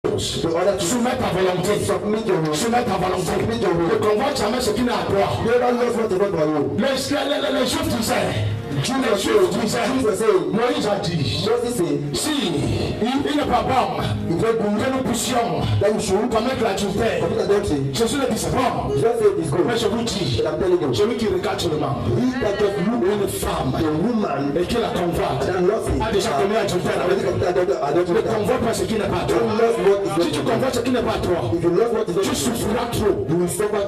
Soumettre ta volonté. Soumettre ta volonté. Ne convoite jamais ce qui n'est à toi. Les Juifs disaient, Moïse a dit, si il n'est pas bon que nous puissions commettre l'adultère, Jésus le dit, c'est bon. Mais je vous dis, celui qui regarde seulement une femme et qui la convoite a déjà commis l'adultère. Ne convoite pas ce qui n'est pas toi. Si tu convoites ce qui n'est pas toi, tu souffriras trop.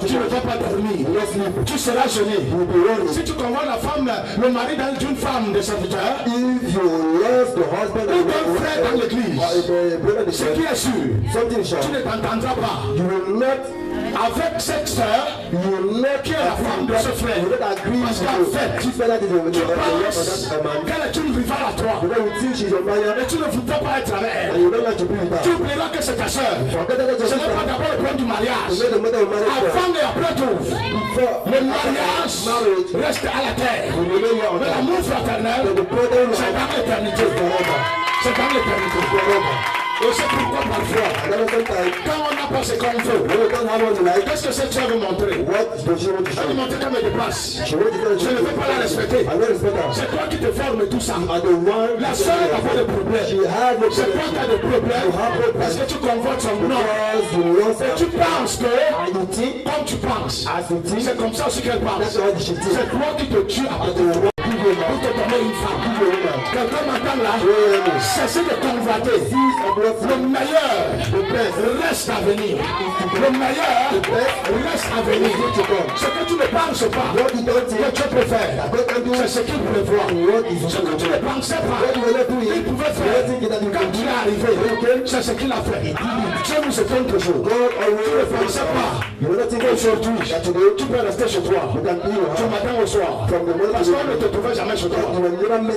Tu ne vas pas dormir. Tu seras gêné. Si tu convoites la femme, le mari d'une femme de serviteur, ou d'un frère dans l'église, ce qui est sûr, tu ne t'entendras pas avec cette soeur qui est la femme de ce frère. Parce qu'en fait, tu penses qu'elle est une rivale à toi, et tu ne voudrais pas être avec elle. Tu oublieras que c'est ta soeur. Ce n'est pas d'abord le problème du mariage. Avant et après tout, le mariage reste à la terre. Mais l'amour fraternel, c'est dans l'éternité. C'est dans l'éternité. Et c'est pourquoi parfois, quand on n'a pas ce qu'on veut, qu'est-ce que cette soeur veut montrer? Elle veut montrer qu'elle me dépasse. Je ne veux pas la respecter. C'est toi qui te formes tout ça. La soeur n'a pas de problème. C'est toi qui as des problèmes. Parce que tu convoites son nom. Et tu penses que, comme tu penses, c'est comme ça aussi qu'elle pense. C'est toi qui te tues à côté de toi. Pour te donner une femme. Quelqu'un m'entend là? Cessez de convoiter. Le meilleur reste à venir. Le meilleur reste à venir. Ce que tu ne penses pas, que tu peux faire, c'est ce qu'il prévoit. Ce que tu ne pensais pas, il pouvait faire. Quand tu es arrivé, c'est ce qu'il a fait. Dieu nous étonne toujours. Tu ne pensais pas qu'aujourd'hui, tu peux rester chez toi du matin au soir. Parce qu'on ne te trouvait jamais chez toi.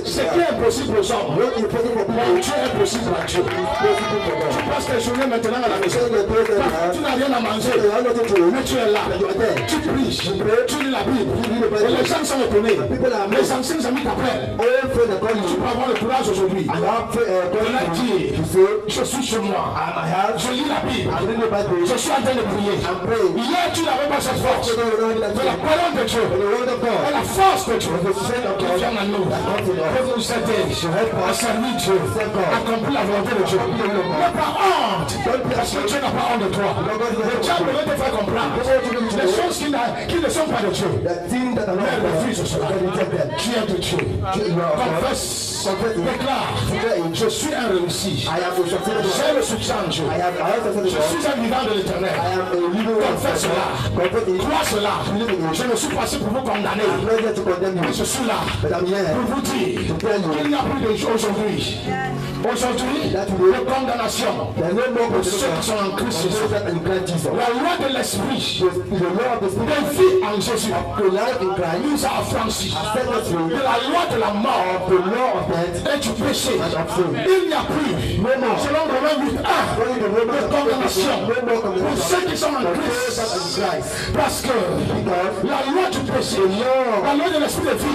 Ce qui est impossible aux hommes, Dieu est impossible à Dieu. Tu passes tes journées maintenant à la maison. Tu n'as rien à manger. Mais tu es là. Tu pries. Tu lis la Bible. Et les gens sont étonnés. Les anciens amis t'appellent. Tu peux avoir le courage aujourd'hui. De leur dire, je suis chez moi. Je lis la Bible. Je suis en train de prier. Hier, tu n'avais pas cette force. Mais la parole de Dieu et la force de Dieu qui vient à nous pour nous aider à servir Dieu, à accomplir la volonté de Dieu. N'aie pas honte, parce que Dieu n'a pas honte de toi. Le diable veut te faire comprendre les choses qui ne sont pas de Dieu. Mais refuse cela. Qui est de Dieu? Confesse, déclare, je suis un réussi. J'ai le soutien de Dieu. Je suis un vivant de l'éternel. Confesse cela. Crois cela. Je ne suis pas ici pour vous condamner. Mais je suis là pour vous dire qu'il n'y a plus de jour aujourd'hui. Aujourd'hui, de condamnation pour ceux qui sont en Christ Jésus. La loi de l'esprit de vie en Jésus nous a affranchis de la loi de la mort et du péché. Il n'y a plus, selon Romains 8:1, de condamnation pour ceux qui sont en Christ. Parce que la loi du péché, la loi de l'esprit de vie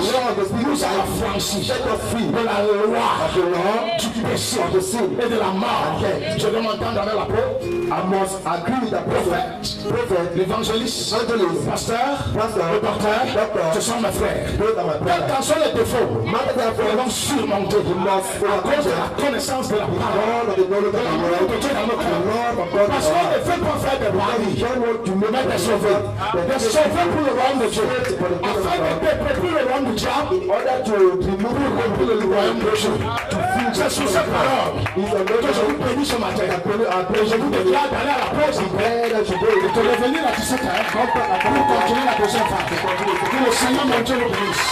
nous a affranchis de la loi du péché et de la mort. Je vais m'entendre avec la peau. Prophète, l'évangéliste, le pasteur, le docteur, ce sont mes frères. Quels qu'en soient les défauts, ils vont surmonter à cause de la connaissance de la parole de Dieu dans notre cœur. Parce qu'on ne fait pas faire des maris, mais des sauveurs. Des sauveurs pour le royaume de Dieu. Afin de préparer le royaume du diable, pour le royaume de Dieu. C'est sous cette parole que je vous bénis ce matin. Et je vous déclare d'aller à la pause et de revenir à 17h pour continuer la deuxième phase. Que le Seigneur mon Dieu vous bénisse.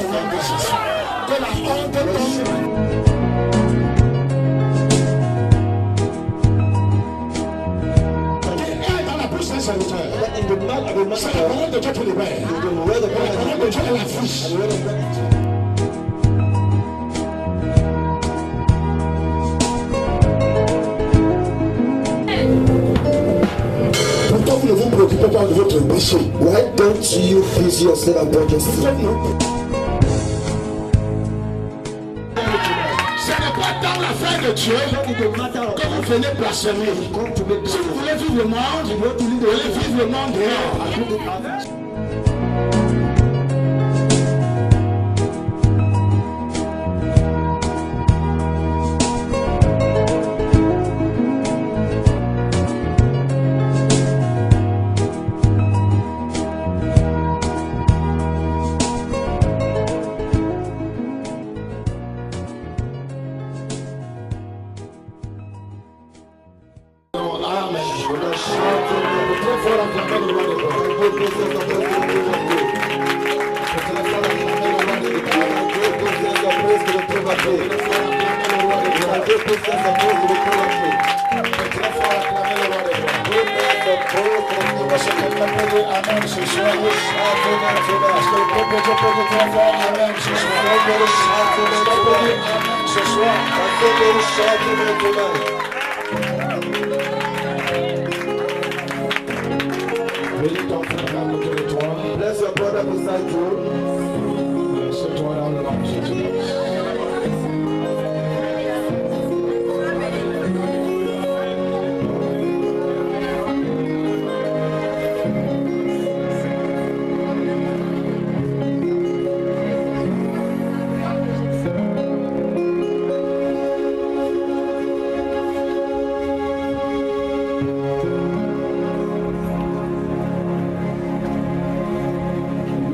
au nom de Jésus. Que la honte tombe. C'est la parole de Dieu qui libère. La parole de Dieu est la vie. Pourquoi vous ne vous préoccupez pas de votre péché? Why don't you busy yourself about your sin? Ce n'est pas dans l'affaire de Dieu que vous venez blasphémer. Si vous voulez vivre le monde, vous voulez vivre le monde dehors. Bless your brother beside you. Laisse-toi dans le nom de Jésus.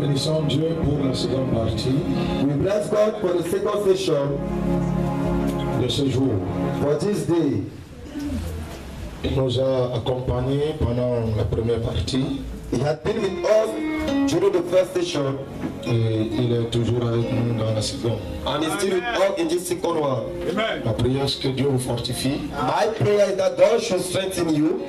Bénissons Dieu pour la seconde partie We bless God for the second session de ce jour. for this day. Il nous a accompagnés pendant la première partie He had been with us during the first session et il est toujours avec nous dans la seconde. and he's still with us in this second one. Ma prière est que Dieu vous fortifie, My prayer is that God should strengthen you,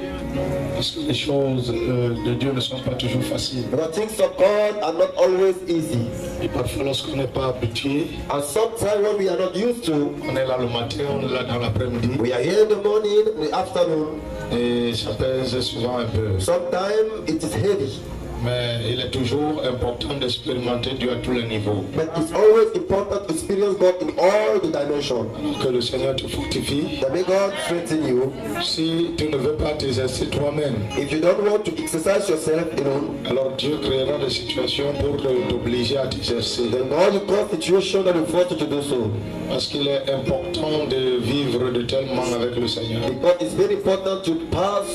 parce que les choses de Dieu ne sont pas toujours faciles. because things of God are not always easy. Et parfois lorsqu'on n'est pas habitué, And sometimes when we are not used to, on est là le matin, on est là dans l'après-midi we are here in the morning, in the afternoon. et ça pèse souvent un peu. Sometimes it is heavy, Mais il est toujours important d'expérimenter Dieu à tous les niveaux. but it's always important to experience God in all the dimensions. Alors que le Seigneur te fortifie. That may God strengthen you. Si tu ne veux pas t'exercer toi-même, If you don't want to exercise yourself alone, alors Dieu créera des situations pour t'obliger à t'exercer. then God will cause situation that will force you to do so. Parce qu'il est important de vivre de tellement avec le Seigneur. Because it's very important to pass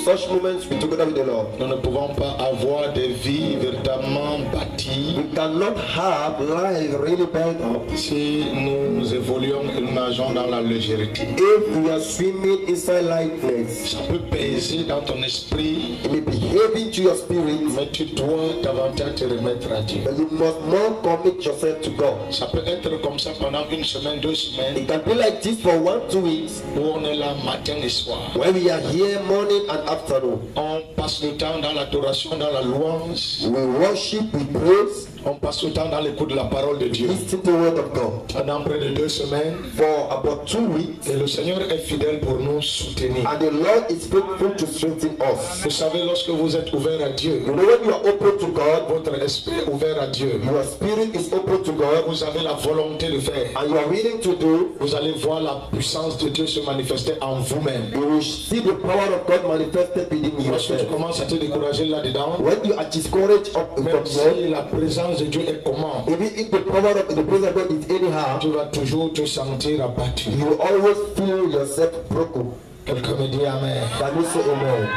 such moments together with the Lord. Nous ne pouvons pas avoir des vies véritablement bâties We cannot have life really built up si nous évoluons et nous nageons dans la légèreté. if we are swimming inside lightness. Ça peut peser dans ton esprit, It may be heavy to your spirit, mais tu dois davantage te remettre à Dieu. but you must more commit yourself to God. Ça peut être comme ça pendant une semaine, 2 semaines, It can be like this for 1-2 weeks, où on est là matin et soir. where we are here morning and afternoon. On passe le temps dans l'adoration, dans la louange. We worship, we praise, On passe le temps dans l'écoute de la parole de Dieu. listen to the word of God. Pendant près de 2 semaines, For about 2 weeks, et le Seigneur est fidèle pour nous soutenir. and the Lord is faithful to strengthen us. Vous savez, lorsque vous êtes ouvert à Dieu, You know, when you are open to God, votre esprit est ouvert à Dieu, your spirit is open to God, vous avez la volonté de faire. and you are willing to do, Vous allez voir la puissance de Dieu se manifester en vous-même. you will see the power of God manifested within Lorsque tu yourself. commences à te décourager là-dedans, When you are discouraged of même from God, si la présence de Dieu est comment, even if the power of the presence of God is anyhow, tu vas toujours te sentir abattu. you will always feel yourself broken. Quelqu'un me dit Amen. Can you say amen?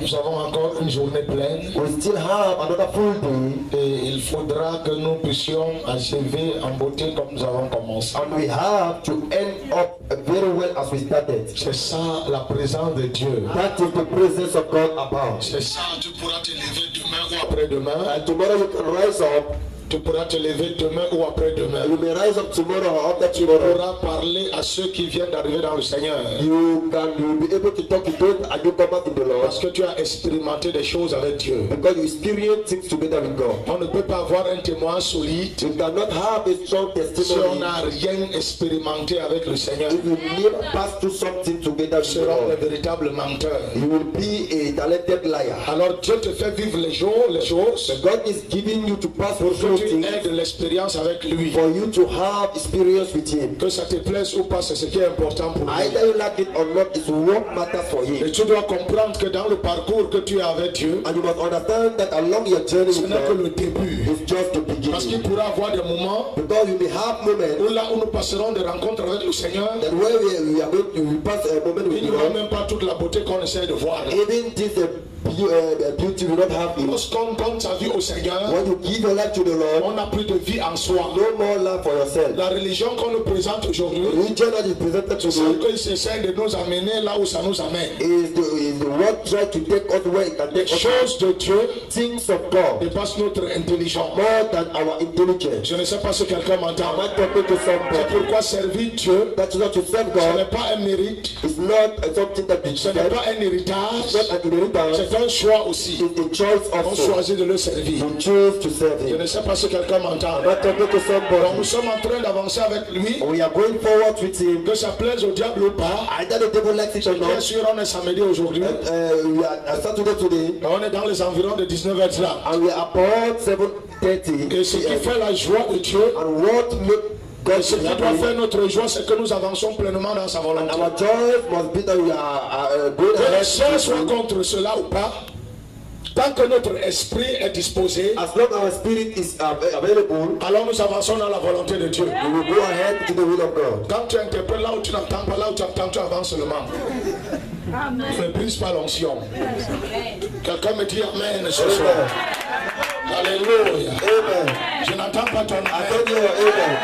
Nous avons encore une journée pleine We still have another full day, et il faudra que nous puissions achever en beauté comme nous avons commencé. and we have to end up very well as we started. C'est ça la présence de Dieu. That is the presence of God about. C'est ça, tu pourras te lever demain ou après-demain And tomorrow you can rise up Tu pourras te lever demain ou après-demain. You may rise up tomorrow or after Tu tomorrow. pourras parler à ceux qui viennent d'arriver dans le Seigneur. You will be able to talk to those and you come back in the Lord. Parce que tu as expérimenté des choses avec Dieu. Because you experience things together with God. On ne peut pas avoir un témoin solide You cannot have a strong si on testimony n'a rien expérimenté avec le Seigneur. if you never pass through something together Tu with seras un God. véritable menteur. You will be a talented liar. Alors Dieu te fait vivre les choses. God is giving you to pass through Que tu things aies de l'expérience avec lui. for you to have experience with Him. Que ça te plaise ou pas, c'est ce qui est important pour lui. Either you like it or not, it's what matters for Et Him. tu dois comprendre que dans le parcours que tu as avec Dieu, And you must understand that along your journey ce with n'est que God, le début. it's just the Parce qu'il beginning. pourra avoir des moments Because you may have moments où là où nous passerons des rencontres avec le Seigneur, that where we are going to pass a moment il with n'y aura God, même pas toute la beauté qu'on essaie de voir. even this beauty will not have it. Lorsqu'on donne sa vie au Seigneur, When you give your life to the Lord, on n'a plus de vie en soi. no more love for yourself. La religion qu'on nous présente aujourd'hui, The religion that is presented to c'est you qu'ils essaient de nous amener là où ça nous amène. is the what try to take us where it can Les take us. choses de Dieu Things of God dépassent notre intelligence. more than our intelligence. Je ne sais pas si quelqu'un m'entend. Am I talking to C'est somebody? pourquoi servir Dieu, That's not to serve ce n'est God. pas un mérite, It's not something that you ce n'est serve. pas un héritage, It's not an inheritance. c'est un choix aussi. It's a choice On also. choisit de le servir. You choose to serve Je Him. ne sais pas si quelqu'un m'entend. Am I talking to Donc nous somebody? sommes en train d'avancer avec lui, We are going forward with Him. que ça plaise au diable ou pas. Either the devil likes it or Bien not. sûr, on est samedi aujourd'hui. We are at Saturday today, On est dans les environs de 19h là. and we are about 7:30. Et ce qui fait la joie de Dieu, And what make God ce qui doit faire notre joie, c'est que nous avançons pleinement dans sa volonté. our joy must be that we are going Que les ahead. choses soient contre cela ou pas, tant que notre esprit est disposé, As long as our spirit is available, alors nous avançons dans la volonté de Dieu. we will go ahead to the will of God. Quand tu interprètes là où tu n'entends pas, là où tu entends, tu avances seulement. Ne brise pas l'onction. Quelqu'un me dit Amen ce soir. Alléluia. Amen. Je n'entends pas ton I Amen. don't hear your amen.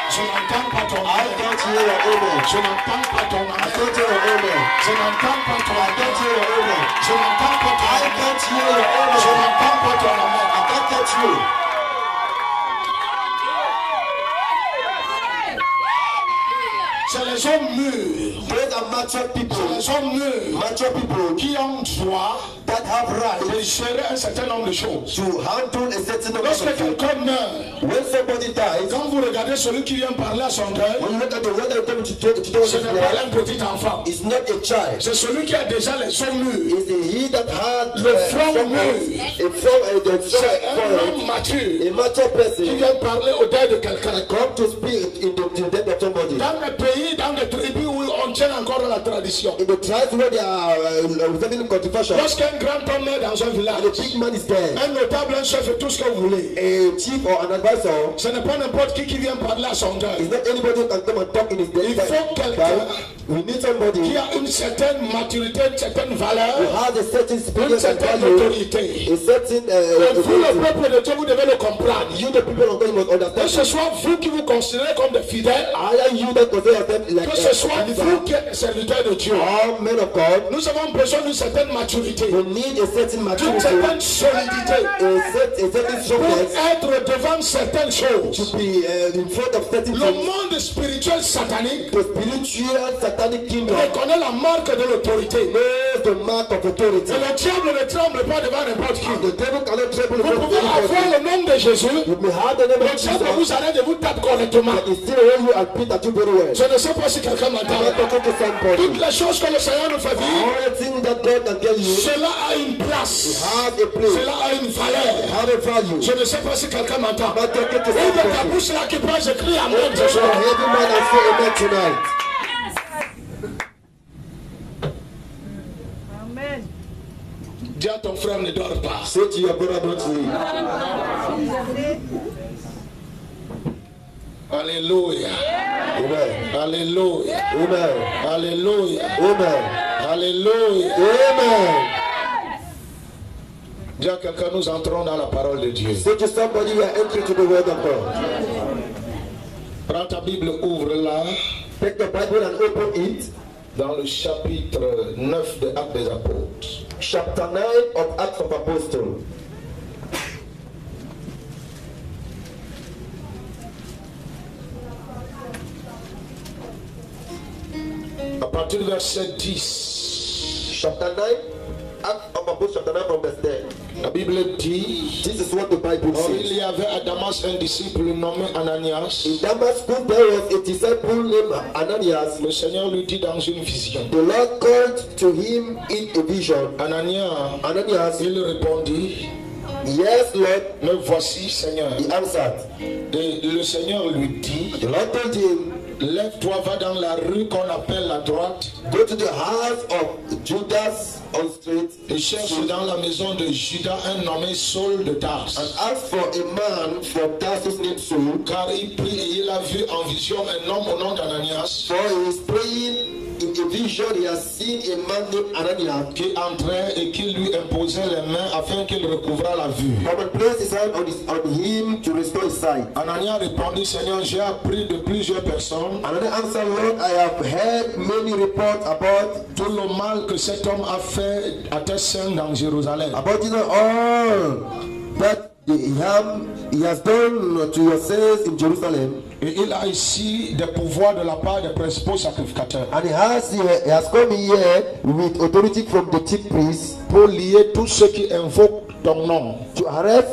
Je n'entends pas ton I Amen. don't hear your amen. Je n'entends pas ton I Amen. don't hear your amen. Je n'entends pas ton I don't Amen. hear your amen. Je n'entends pas ton I Amen. can't hear your Je amen. n'entends pas ton Amen. I can't catch you. C'est les hommes mûrs. Those are mature people. Les hommes mûrs Mature people qui ont droit that have right de gérer un certain nombre de choses. to handle a certain number Lorsque of things. quelqu'un meurt, When somebody dies, quand vous regardez celui qui vient parler à son cœur, when you look at the one that is coming to talk ce his n'est pas life, un petit enfant. it's not a child. C'est celui qui a déjà les hommes mûrs. It's he that had Le front some- mûr. C'est un homme mature a mature qui person vient parler au deuil de quelqu'un. come to speak in the death of somebody. Dans les pays, dans les tribus où on tient encore à la tradition. In the tribes where they are having controversial, Lorsqu'un grand homme naît dans un village, and the big man is there, un notable, un chef et tout ce que vous voulez, a chief or an advisor, ce n'est pas n'importe qui vient parler à son deuil. it's not anybody who can come and talk in his Il death. faut quelqu'un We need somebody qui who a une certaine maturité, une certaine valeur, has a certain une spirit and certaine value, autorité. a certain Et vous, le authority. peuple de Dieu, vous devez le comprendre. You, the people of God, must Que understand. ce soit vous qui vous considérez comme des fidèles, Either you that consider yourself like que ce soit vous believer, qui êtes serviteurs de Dieu. all men of God, Nous avons besoin d'une certaine maturité, we need a certain d'une maturity, certaine solidité a certain pour strength être devant certaines choses. to be in front of certain Le things. monde spirituel satanique The spiritual satanic kingdom reconnaît la marque de l'autorité. knows the mark of authority. Et le diable ne tremble pas devant n'importe qui. The devil cannot tremble Vous before pouvez avoir anybody. le nom de Jésus, You may have the name le of diable Jesus, vous arrête de vous taper correctement. but he still hold you and beat at you very well. Je ne sais pas si quelqu'un I'm not m'entend. talking to somebody. Toutes les choses que le Seigneur nous fait vivre, All the things that God can tell you cela a une place, have a place, cela a une valeur. have a value. Je ne sais pas si quelqu'un m'entend. I'm not talking to Ouvre ta somebody. bouche là qui peut, j'écris Amen ce So soir. every man has say amen tonight. Dis à ton frère, ne dors pas. Say to your brother, don't sleep. Alléluia. Amen. Alléluia. Amen. Alléluia. Amen. Alléluia. Amen. Dis à quelqu'un, nous entrons dans la parole de Dieu. Say to somebody, we are entering to the word of God. Prends ta Bible, ouvre-la Take the Bible and open it. dans le chapitre 9 de Actes des Apôtres. Chapter 9 of Acts of Apostles. partir du verset 10. Chapter 9. Acts of Apostles chapter 9 from verse 10. La Bible dit, This is what the Bible or il says. y avait à Damas un disciple nommé Ananias. In Damascus there was a disciple named Ananias. Le Seigneur lui dit dans une vision. The Lord called to him in a vision. Ananias, il répondit, Yes, Lord. me voici, Seigneur. He answered. Et le Seigneur lui dit, The Lord told him, lève-toi, va dans la rue qu'on appelle la droite Go to the house of Judas on street et cherche dans la maison de Judas un nommé Saul de Tarse. and ask for a man from Tarsus named Saul. Car il prie et il a vu en vision un homme au nom d'Ananias For he is praying in a vision. He has seen a man named Ananias qui entrait et qui lui imposait les mains afin qu'il recouvrât la vue. come and place his hand on him to restore his sight. Ananias répondit, Seigneur, j'ai appris de plusieurs personnes Another answer, Lord, I have heard many reports about tout le mal que cet homme a fait à tes saints dans Jérusalem. all that he has done to your saints in Jerusalem. Et il a ici des pouvoirs de la part des principaux sacrificateurs And he has come here with authority from the chief priests pour lier tous ceux qui invoquent ton nom. to arrest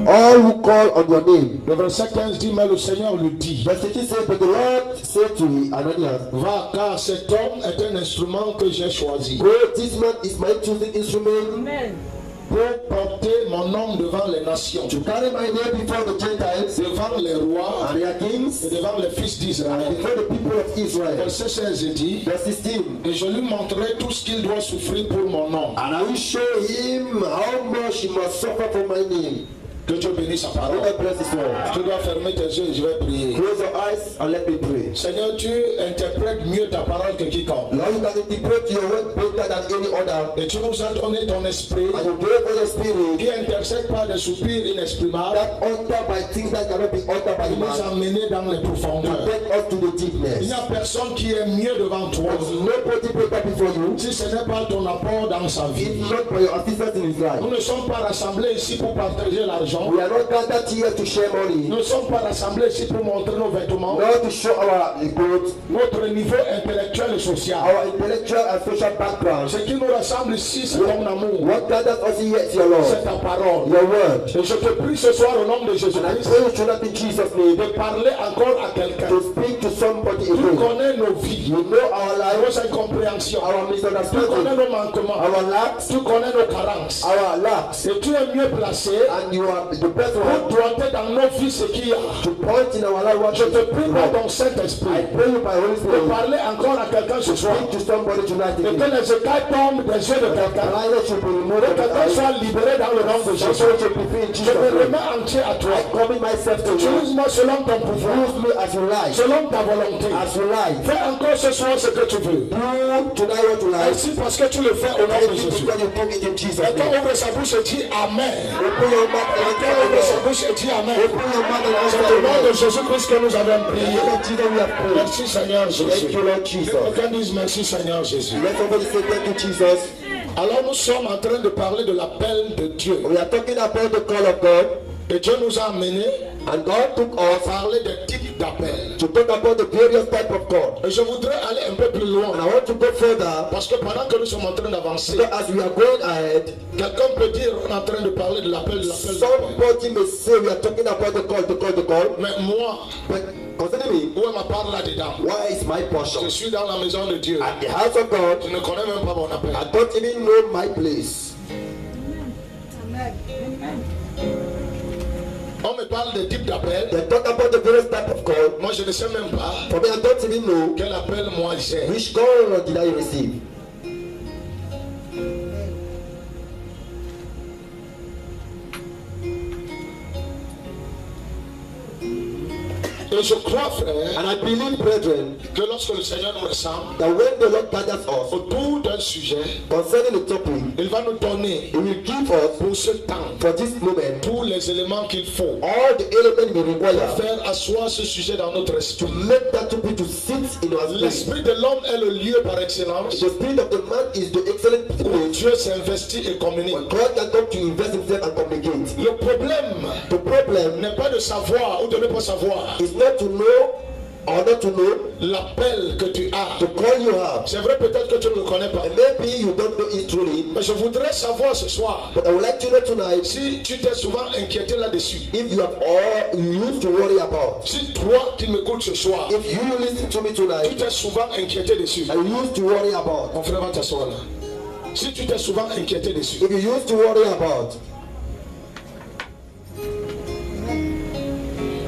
all who call on your name. Le verset 15 dit, mais le Seigneur lui dit, Verse 18 says, But the Lord said to Ananias, va, car cet homme est un instrument que j'ai choisi Go, this man is my chosen instrument pour porter mon nom devant les nations, to carry my name before the Gentiles devant les rois and their kings et devant les fils and d'Israël. before the people of Israel. Verset 16 dit, Verse 16. et je lui montrerai tout ce qu'il doit souffrir pour mon nom. And I will show him how much he must suffer for my name. Que Dieu bénisse sa parole. God bless his word. Tu dois fermer tes yeux et je vais prier. Close your eyes and let me pray. Seigneur, tu interprètes mieux ta parole que quiconque. Lord, you can interpret your word better than any other. Et tu nous as donné ton esprit And you gave us your spirit qui intercède par des soupirs inexprimables. that uttered by things that cannot be uttered by Il nous man. a menés dans les To profondeurs. take us to the Il deepness. n'y a personne qui est mieux devant toi. There's nobody better before you. Si ce n'est pas ton apport dans sa vie. It's not by your assistance in his life. Nous ne sommes pas rassemblés ici pour partager l'argent. We are not gathered here to share money, Nous ne sommes pas rassemblés ici pour montrer nos vêtements. not to show our clothes, Notre niveau intellectuel et social. our intellectual and social background. Ce qui nous rassemble ici, c'est ton amour. What gathers us here is your Lord, C'est ta parole. your word. Et je te prie ce soir au nom de And I Jésus-Christ pray you should not in Jesus' name de parler encore à quelqu'un. to speak to somebody Tu again. connais nos vies, You know our life, nos incompréhensions. our Tu connais misunderstanding, nos manquements. our lacks, Tu connais nos carences. our lacks, Et tu es mieux placé and you are the best pour one pointer dans nos vies ce qu'il y a. to point in our life what Je you te prie par do. ton Saint-Esprit I pray you by Holy de Spirit parler encore à quelqu'un ce soir. speak to somebody tonight Et que again. les écailles tombent des yeux de The quelqu'un. blindness should be removed Que from the quelqu'un eyes. soit libéré dans le nom de Jésus. Somebody should be free in Je Jesus' me name. remets entier à toi. I commit myself to you. Utilise-moi selon ton pouvoir, Use me as you like, selon ta volonté. as you like. Fais encore ce soir ce que tu veux. Do tonight what you like. Ainsi parce que tu le fais au nom de Jésus. Because you do it in Jesus' Quelqu'un name. ouvre sa bouche et dit Amen. Open your mouth and Quelqu'un ouvre sa answer bouche et dit Amen. Open your mouth and C'est answer au nom de Amen. Jésus-Christ que nous avons In the prié. name of Jesus we have prayed. Merci Seigneur Thank Jésus. you, Lord Jesus. Quelqu'un dise merci Seigneur Jésus. Let somebody say thank you, Jesus. Alors nous sommes en train de parler de l'appel de Dieu. We are talking about the call of God, Et Dieu nous a amenés and God took à us parler des types d'appels. to talk about the various type of call. Et je voudrais aller un peu plus loin. And I want to go further, Parce que pendant que nous sommes en train d'avancer, because as we are going ahead, quelqu'un peut dire on est en train de parler de l'appel, de l'appel, de l'appel. somebody may say we are talking about the call, the call, the call. Mais moi, But consider me, où est ma part là-dedans? why is my portion? Je suis dans la maison de Dieu. At the house of God, Je ne connais même pas mon appel. I don't even know my place. On me parle des types d'appels. They talk about the various type of call. Moi, je ne sais même pas For me, I don't even know quel appel moi j'ai. which call did I receive. Et je crois, frère, And I believe, brethren, que lorsque le Seigneur nous ressemble that when the Lord gathers us autour d'un sujet, concerning the topic, il va nous donner He will give us pour ce temps for this moment tous les éléments qu'il faut all the elements we pour require faire asseoir ce sujet dans notre to esprit. make that topic to sit in our spirit. L'esprit de l'homme est le lieu par excellence The spirit of the man is the excellent où place Dieu s'investit et communique. when God can come to invest himself and communicate. Le problème The problem n'est pas de savoir ou de ne pas savoir, is not to know order to know l'appel que tu as. the call you have. C'est vrai, peut-être que tu ne le connais pas. And maybe you don't know it truly, Mais je voudrais savoir ce soir but I would like to know tonight si tu t'es souvent inquiété là-dessus. if you have all you used to worry about. Si toi qui m'écoutes ce soir, If you listen to me tu tonight t'es souvent inquiété dessus. and you used to worry about. Mon frère va t'asseoir là. Si tu t'es souvent inquiété dessus. If you used to worry about.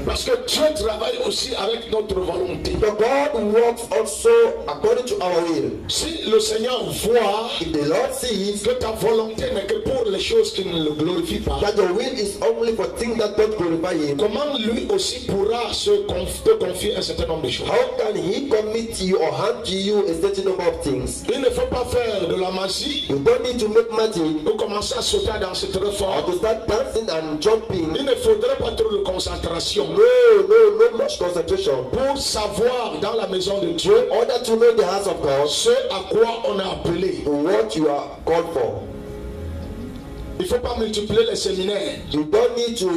Parce que Dieu travaille aussi avec notre volonté. But God works also according to our will. Si le Seigneur voit If the Lord sees que ta volonté n'est que pour les choses qui ne le glorifient pas, that your will is only for things that don't glorify Him, comment lui aussi pourra te confier un certain nombre de choses? how can He commit to you or hand to you a certain number of things? Il ne faut pas faire de la magie You don't need to make magic ou commencer à sauter dans cette or réforme. to start dancing and jumping. Il ne faudrait pas trop de concentration No much concentration. pour savoir dans la maison de Dieu In order to know the house of God, ce à quoi on a appelé. what you are called for. Il ne faut pas multiplier les séminaires You don't need to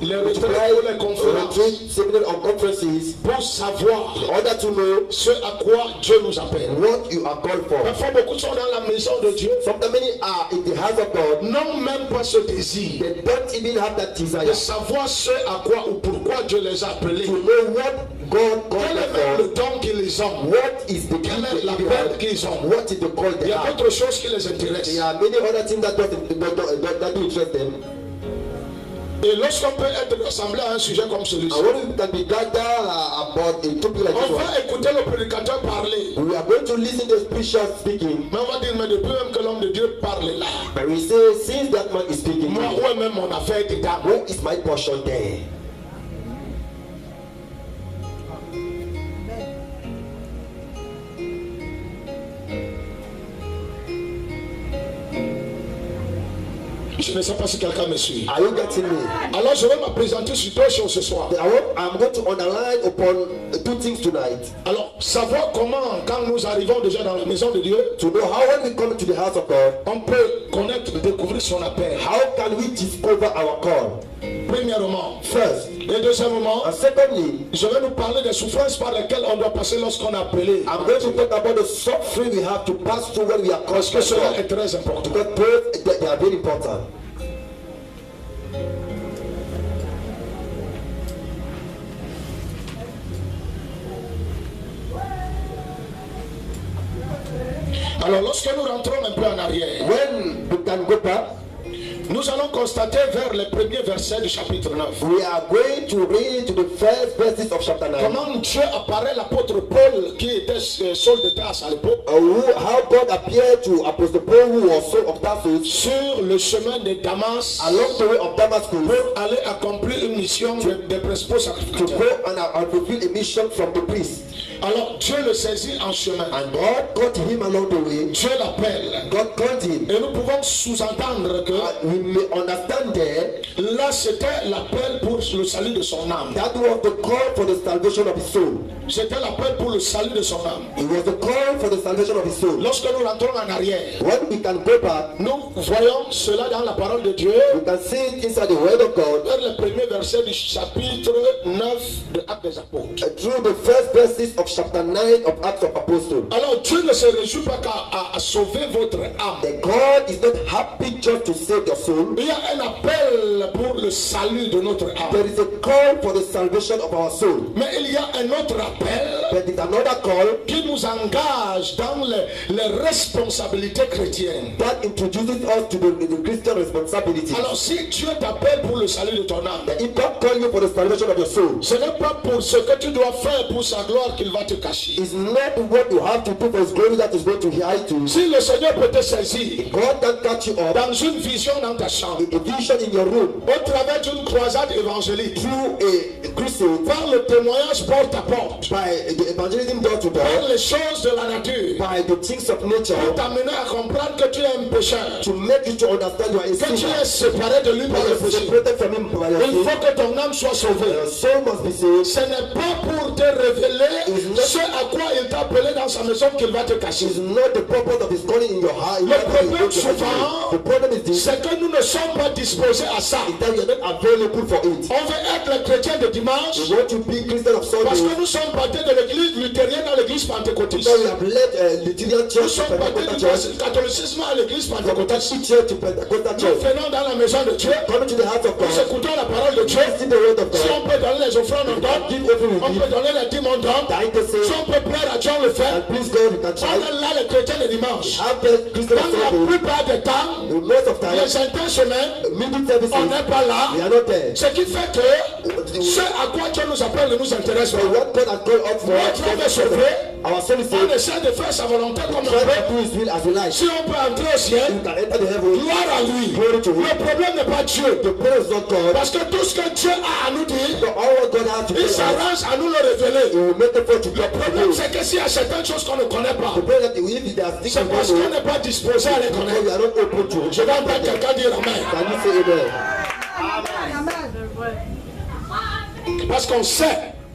Les multiply retraites ou les conférences. retreat, seminar or conferences pour savoir in order to know ce à quoi Dieu nous appelle. what you are called for. Parfois, beaucoup sont dans la maison de Dieu, Sometimes many are in the house of God. n'ont même pas ce désir They don't even have that de desire savoir ce à quoi ou pourquoi Dieu les a appelés. to know what God Quel called est même them le for. don qu'ils ont? What is the Quel est gift l'appel they have? qu'ils ont? What is the call Il they y a have? d'autres choses qui les intéressent. There are many other things that do interest them. Et lorsqu'on peut être rassemblé à un sujet comme celui-ci, And when we can be gathered about a topic like on this one, va écouter le prédicateur parler. we are going to listen to the preacher speaking. Mais on va dire, mais depuis même que l'homme de Dieu parle là, And we say, since that man is speaking, moi, où est même mon affaire dedans? where is my portion there? Je ne sais pas si quelqu'un me suit. Are you getting me? Alors je vais me présenter sur deux choses ce soir. I'm going to underline upon two things tonight. Alors, savoir comment, quand nous arrivons déjà dans la maison de Dieu, To know how when we come to the house of God, on peut connaître, découvrir son appel. how can we discover our call? Premièrement. First, Et deuxièmement, and secondly, je vais nous parler des souffrances par lesquelles on doit passer lorsqu'on est appelé. I'm going to talk about the suffering we have to pass through when we are called Parce que by cela God. est très important. Because both they are very important. Alors, lorsque nous rentrons un peu en arrière, When we can go back, nous allons constater vers les premiers versets du chapitre 9 we are going to read to the first verses of chapter 9. comment Dieu apparaît l'apôtre Paul qui était Saul de Tarse à l'époque How God appeared to Apostle Paul, who was Saul of Tarsus, sur le chemin de Damas along the way of Damascus, pour aller accomplir une mission des principaux to sacrificateurs. go and fulfill a mission from the priest. Alors Dieu le saisit en chemin. And God got him along the way. Dieu l'appelle. God called him. Et nous pouvons sous-entendre que We may understand there là c'était l'appel pour le salut de son âme. that was the call for the salvation of his soul. C'était l'appel pour le salut de son âme. It was the call for the salvation of his soul. Lorsque nous rentrons en arrière, When we can go back, nous voyons cela dans la parole de Dieu, we can see it inside the word of God vers les premiers versets du chapitre 9 de Actes des Apôtres. through the first verses of chapter 9 of Acts of Apostles. Alors Dieu ne se réjouit pas qu'à sauver votre âme. That God is not happy just to save your soul. Il y a un appel pour le salut de notre âme. There is a call for the salvation of our soul. Mais il y a un autre appel There is another call qui nous engage dans les responsabilités chrétiennes. that introduces us to the Christian responsibility. Alors si Dieu t'appelle pour le salut de ton âme, That if God call you for the salvation of your soul, ce n'est pas pour ce que tu dois faire pour sa gloire qu'il va te cacher. it's not what you have to do for his glory that is going to hide you. Si le Seigneur peut te saisir God can catch you up dans une vision dans ta chambre, in a vision in your room au travers d'une croisade évangélique, through a crusade par le témoignage porte à porte, by the evangelism door to par door, les choses de la nature, by the things of nature, pour t'amener à comprendre que tu es un pécheur, to make you to understand you are a que tu sinner, es séparé de lui par le you are péché. separated from him by your Il sin. faut que ton âme soit sauvée. Your soul must be saved. Ce n'est pas pour te révéler ce à quoi il t'a appelé dans sa maison qu'il va te cacher. It's not the purpose of his calling in your heart. Le problème souvent, The problem is this: c'est que nous ne sommes pas disposés à ça. It's that we are not available for it. On veut être les chrétiens de dimanche. We want to be Christian of Sunday. Parce que nous sommes partis de l'église luthérienne à l'église pentecôtiste. So we have led Lutheran Nous church to sommes partis Pentecostal du church. catholicisme à l'église From pentecôtiste. Catholic church to Pentecostal Nous church. venons dans la maison de Dieu. Coming to the house of Nous God. écoutons la parole de Dieu. Listen the word of Si God. on peut donner les offrandes, on donne. Give every On peut donner les dîmes, on donne. Dying to Si say, on peut plaire à Dieu, on le fait. and please God, you can On try. est là les chrétiens de dimanche. Have the Christian of Dans la Sunday. plupart des temps, Most of time, les intentions, middle services, on n'est pas là. we are not there. Ce qui fait que ce à quoi Dieu nous appelle ne nous intéresse So pas. what God has called us for, Notre homme est sauvé. our soul is On saved. essaie de faire sa volonté comme on Try peut. to do His will as we like. Si on peut entrer au ciel, You can enter the heaven. gloire à lui. Glory to Him. Le problème n'est pas Dieu. The prayer is not God. Parce que tout ce que Dieu a à nous dire, So all what God has to il tell us, s'arrange à nous le He révéler. will make the effort to Le get to problème, you. c'est que s'il y a certaines choses qu'on ne connaît pas, The prayer that if there are things c'est we parce don't qu'on know, n'est pas disposé à les because connaître. we are not open to. Je vais entendre quelqu'un dire Amen. Can you say amen? Parce qu'on sait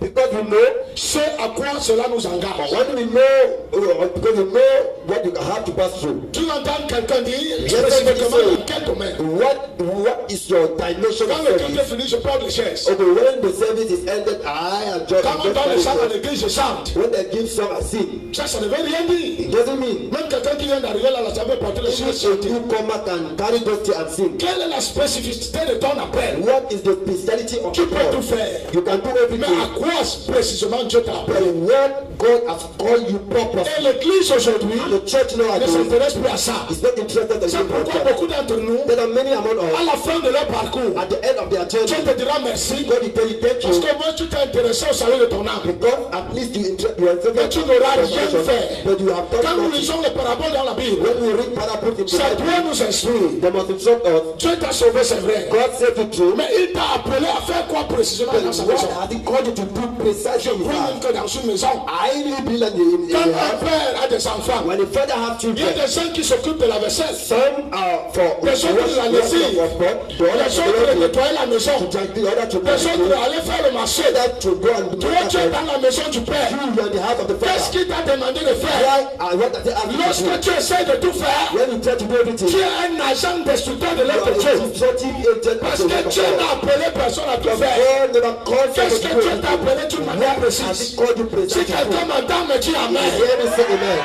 Because we know, ce à quoi cela nous engage. when we know, because we know what you have to pass through. Tu entends quelqu'un dire Yes, spécifiquement yes, dans quel domaine. What is your dimension Quand of le culte est service? fini, je porte les chaises. Okay, when the service is ended, I am just. Quand on donne les chants à l'église, je chante. When they give song, I sing. Ça ne veut rien dire. It doesn't mean Même quelqu'un qui vient d'arriver là, ça peut porter les chaises. if you come back and carry those things and sing. Quelle est la spécificité de ton appel? What is the speciality of Tu the peux tout call? faire. You can do Mais everything. à quoi précisément Dieu t'a But appelé? what God has called you Et purpose. l'église aujourd'hui The church ne nowadays s'intéresse plus à ça. is not interested in C'est the pourquoi podcast. beaucoup d'entre nous, There are many among à us, la fin de leur parcours, at the end of their Dieu journey, te dira merci. God will tell you thank Parce you que moi, tu t'es intéressé au salut de ton âme. because at least you are Mais tu n'auras rien fait. but you have Quand done nous nothing. lisons les paraboles dans la Bible, When we read parables in the ça doit Bible, nous instruire. they must instruct us. Dieu t'a sauvé, c'est vrai. God said it true. Mais il t'a appelé à faire quoi précisément But dans sa what maison? has He called you to do precisely in His Pour life? même que dans une maison, I really believe that in quand the un house, père a des enfants, when the father have il y a children, des gens qui s'occupent de la vaisselle. some are for Les autres de la lessive. the Les other autres de nettoyer la maison. the other to Les autres d'aller faire le marché. that to go and do Toi, tu es dans la maison du Père. you are the house of the Qu'est-ce father. qu'il t'a demandé de faire? Why and what does it have to Lorsque do? tu essaies de tout faire, When you try to do everything, tu es un agent destructeur de you l'œuvre are de Dieu. a destructive agent Parce of the que work of Dieu God. n'a appelé personne à tout faire. God never called Qu'est-ce que someone Dieu to t'a do appelé d'une it. manière What has He précise? called you Si precisely to quelqu'un do? m'entend, me dit Amen. Hear me say amen.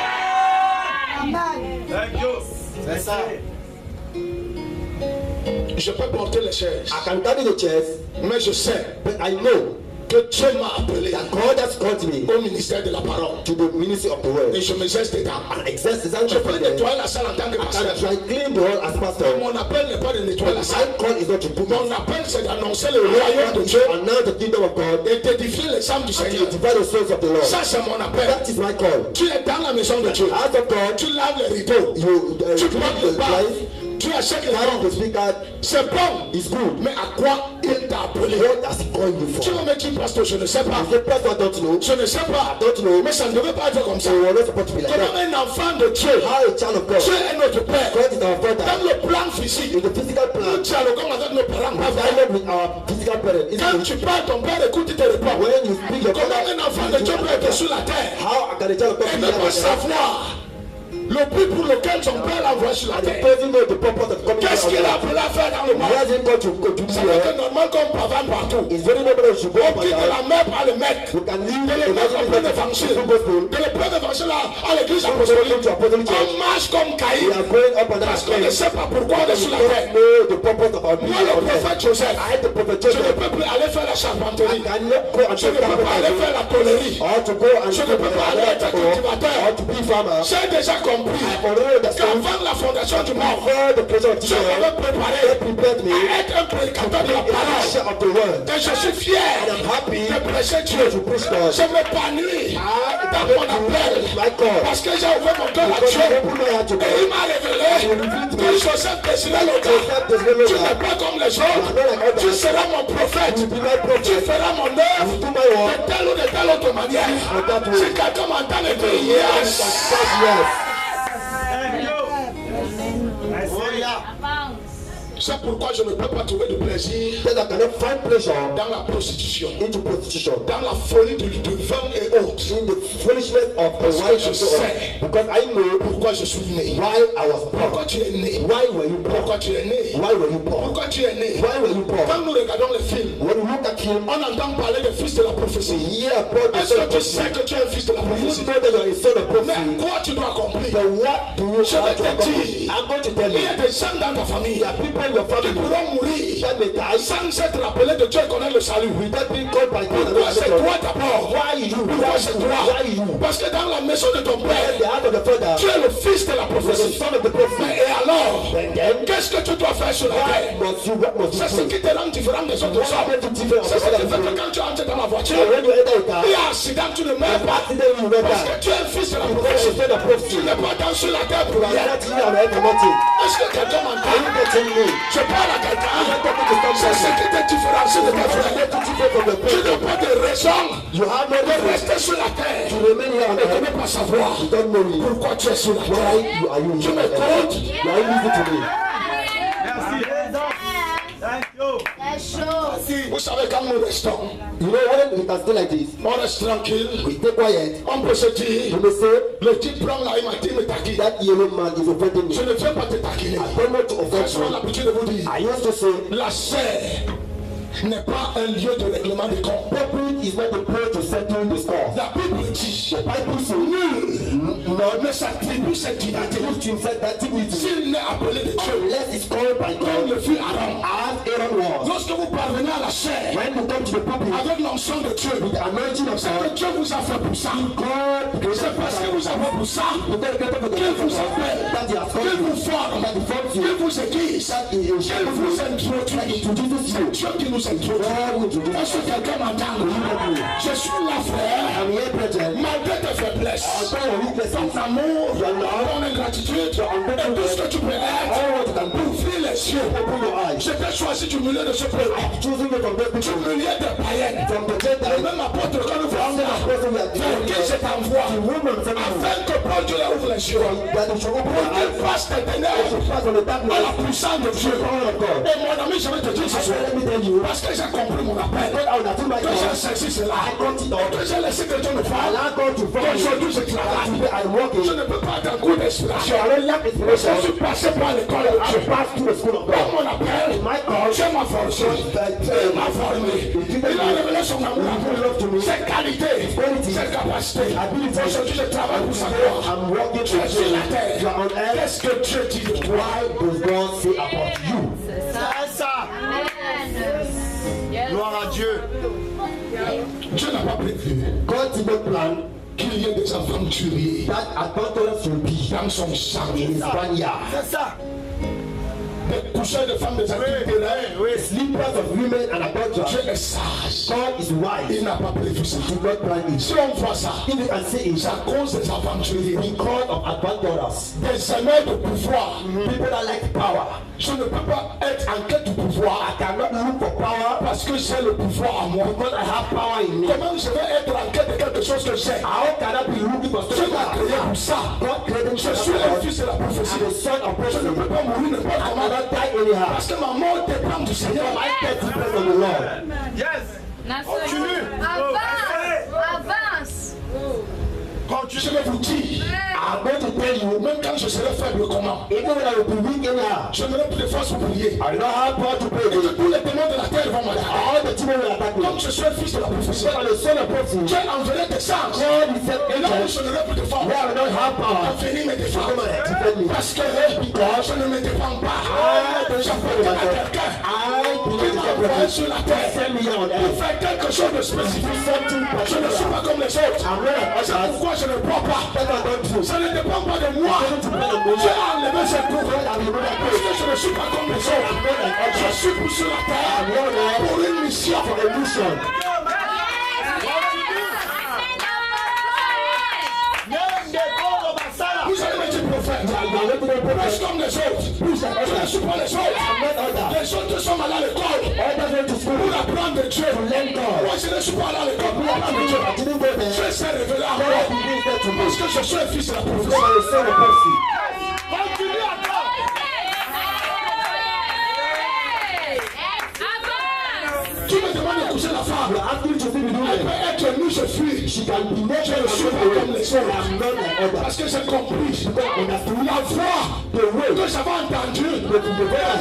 Je peux porter les chaises, I can carry the chairs, mais je sais but I know que Dieu m'a appelé that God has called me au ministère de la parole. to the ministry of the Et word. je m'exerce dedans. And exercise the Je peux sanctuary there. nettoyer la salle en tant que I pasteur. can try clean the hall as pastor. Mon appel n'est pas de nettoyer la salle. My call is not to do Mon that. appel, c'est d'annoncer le royaume de Dieu Announce the kingdom of God et d'édifier les âmes du and Seigneur. to divide the souls of the Lord. Ça, c'est mon appel. That is my call. Tu es dans la maison de Dieu. Out of God, Tu laves les rideaux. you Tu clean portes the le bas. life, Tu achètes les carry the dents. speaker. C'est bon. It's good. Mais à quoi il t'a appelé? What has He called you Tu for? me mets qui, pasteur? Je ne sais pas. The pastor don't know. Je ne sais pas. Don't know. Mais ça ne devait pas être comme ça. So we are not supposed to be like Comment that. un enfant de Dieu, How a child of God, Dieu est notre Père. God is our father. Dans le plan physique, In the physical nous plan, dialoguons avec nos parents. we pas vrai? dialogue with our physical parents. Quand Isn't tu it? parles, ton père écoute, il te répond. When you speak, your Comment father un enfant de Dieu peut être sur la terre how can a child of God et be ne pas like that? savoir le but pour lequel son père l'a envoyé sur la And the terre? person knows the purpose of coming Qu'est-ce out qu'il of a God. appelé à faire dans le He monde? hasn't got to go to Ça do veut dire it. normal comme pavane partout. It's very normal that you should go On up quitte and la down. mer par le mec. You can leave De le the mettre en plein évangile. De le plein évangile à l'église apostolique. to apostolic church. On marche comme We Caïn. are going up and down. Parce qu'on ne sait pas pourquoi on est sur la We terre. don't know the purpose of our being Moi, le on earth. prophète Joseph, I the prophet je ne Joseph. peux plus aller faire la I charpenterie. cannot go and Je ne take peux pas aller faire la tôlerie. or to go and Je ne peux pas aller être cultivateur. or to be farmer. J'ai déjà compris Already understand qu'avant la fondation du monde, before the creation of Dieu Jesus, m'avait préparé God prepared me à être un prédicateur de la a preacher parole. of the word. Et je suis fier And I'm happy de prêcher Dieu. to preach God. Je m'épanouis dans mon appel. My God. Parce que j'ai ouvert mon cœur à Because Dieu. you open my heart to Et God. il m'a révélé que Joseph désirait le gars. Tu n'es pas comme les autres. Tu seras mon prophète. You be my prophet. Tu feras mon œuvre You do my de work. telle ou de telle autre manière. Si quelqu'un m'entend et dit yes, Yes. c'est pourquoi je ne peux pas trouver de plaisir Then I cannot find pleasure dans la prostitution, into prostitution, dans la folie du vin et honte. In the foolishness of a Parce que wife je of the earth. sais Because I know pourquoi je suis né. why I was Pourquoi born. tu es né? Why were you born? Pourquoi tu es né? Why were you born? Pourquoi tu es né? Why were you born? Quand nous regardons les films, When you look at him, on entend parler des fils de la we prophétie. hear about the Est-ce son que of tu sais prophecy. que tu es un fils de la You prophétie? know that you are a son of Mais prophecy. quoi tu dois accomplir? But what do you Je vais have to te accomplish? dire, I'm going to tell il y a you. des gens dans ta famille There are people in your qui family pourront mourir that may die sans s'être rappelés de Dieu et connaître le salut. without being called by God. Pourquoi c'est toi d'abord? Why you? Pourquoi c'est toi? Why you? Parce que dans la maison de ton In père, the heart of the Father, tu es le fils de la you are the prophétie. son of the prophecy. Et alors, And then, qu'est-ce que tu dois faire sur la what terre? must you C'est ce do? qui te rend différent des autres What hommes. makes you different C'est from ce qui other fait que people? quand tu entres dans la voiture, And when you enter a car, il y a un accident, tu ne meurs pas. accident you will Parce die. que tu es un fils de la Because prophétie. you son of prophecy. Tu n'es pas dans sur la terre pour You are rien. not here on earth for nothing. Est-ce que quelqu'un Are you m'entend? getting me? Je parle à I'm quelqu'un. not talking to C'est ce somebody. qui te différencie de tes You frères. are not different from the Tu people. n'as pas de raison You have no de reason rester sur la terre to remain here on et de ne earth. pas savoir You don't know me. pourquoi tu es sur la Why terre. are you Tu here on earth? m'écoutes? You are listening to me. Vous savez, quand nous restons, You know when we can stay like this, on reste tranquille, we stay quiet. on peut se dire, You may say le type blanc là, il m'a dit, me taquine. that yellow man is offending me. Je ne viens pas te taquiner. I don't want to J'ai offend souvent you. l'habitude de vous dire, I used to say la chair n'est pas un lieu de règlement des comptes. pulpit is not the place to settle the score. La Bible dit, The Bible says nul ne s'attribue cette dignité to himself that dignity s'il n'est appelé de Dieu. unless it's called by Comme God le fut Aaron. as Aaron was. Lorsque vous parvenez à la chair, When you come to the pulpit avec l'onction de Dieu, with the anointing of c'est que God, Dieu vous a fait pour ça. God C'est parce que vous avez pour ça qu'il vous appelle, that he has qu'il called vous you, forme, that he formed qu'il you, vous aiguise, that he qu'il shaped vous you, introduit. introduces C'est you. Dieu qui nous introduit. God will introduce Est-ce que you. quelqu'un m'entend? Je suis là, frère, I'm here, brethren. malgré tes faiblesses, Although your weaknesses, ton amour, your love, ton ingratitude, et tout ce que tu peux être, all what you can do, ouvrir les yeux. open your eyes. Je t'ai choisi du milieu de ce peuple, Choosing you from those du people, milieu des païens, from the le Gentiles, même apôtre que nous from the faisons, person we are vers qui je dealing t'envoie, with, the woman from you, afin que Paul Dieu leur ouvre les yeux, that they should open pour your qu'ils eyes, fassent tes ténèbres pass on the à la darkness, puissance de Dieu. power of God. Et mon ami, je vais te dire ce soir, Let me tell you, parce que j'ai compris mon appel, God, I will not do my que j'ai job. saisi cela, I got it all. que j'ai laissé que Dieu me parle, Allow God to follow you. qu'aujourd'hui je travaille. Today I'm working. Je ne peux pas être un coup d'inspiration. I don't lack Je inspiration. suis passé par l'école de I Dieu. passed through the school of Dans God. mon appel, My call, Dieu m'a forgé, il m'a formé, il a révélé son amour pour moi, ses qualités, ses capacités. Aujourd'hui, je travaille pour sa gloire. I'm working Tu es to sur la you. terre. You are on earth. Qu'est-ce que Dieu dit de toi? Why does God say about you? Gloire à Dieu. Dieu n'a pas prévu God did not plan qu'il y ait des aventuriers that advantage will be dans son sang. in his vineyard. C'est ça. Des couchins de femmes, des activités là. Oui. Sleepers of women and adulterers. Dieu est sage. God is wise. Il n'a pas prévu ça. He did not plan it. Si on voit ça, If you can see it, c'est à cause des aventuriers, because of advantages. des aimants de pouvoir. People that like power. Je ne peux pas être en quête du pouvoir I cannot look for power parce que j'ai le pouvoir en moi. because I have power in me. Comment je vais être en quête de quelque chose que j'ai? How can I be looking for Dieu something m'a that créé I pour have? ça. God created me Je for suis un that. fils de la prophétie. I'm the son of Je ne prophecy. peux pas mourir n'importe I comment. cannot die anyhow. Parce que ma mort dépend du Seigneur. My death depends on the Lord. Yes. Continue. Avance. Je vais vous dire, I'm going to tell you, même quand je serai faible comment, even when I will be weak anyhow, je n'aurai plus de force pour prier. I don't have power to pray. Et que tous les démons de la terre vont m'attaquer. All the children will attack me. Comme je suis un fils de la prophétie, Because I'm the son of prophecy. Dieu enverrait des anges. God is sent Et là où angels je n'aurai plus de force, where I don't have à power. venir me défendre. Come and defend me. Parce que je ne me défends pas. J'appartiens à quelqu'un qui m'a envoyé sur la terre Send me here on pour earth. faire quelque chose de spécifique. Something Je ne suis particular. pas comme les autres. I'm not like C'est others. pourquoi je ne crois pas. That's what I don't do. Ça ne dépend pas de moi. Dieu a enlevé cette coupe. Parce que je ne suis pas comme les autres. Je suis poussé sur la terre pour une mission. For a mission. Vous allez me dire prophète. Prêche comme les autres. Je ne suis pas les autres. Les autres sont allés à l'école pour apprendre de Dieu. Moi, je ne suis pas allé à l'école pour apprendre de Dieu. I didn't go there. Dieu s'est révélé à God moi. revealed that to me. Parce que je suis un fils de la Because prophétie. I'm the son of prophecy. Continue encore. Tu me demandes de coucher la femme. You're asking me to still be doing Elle it. peut être nue, je fuis. She can be naked Je ne and suis run pas away. comme les autres. I'm not like others. Parce que j'ai compris. Understood La voix the way que j'avais entendue.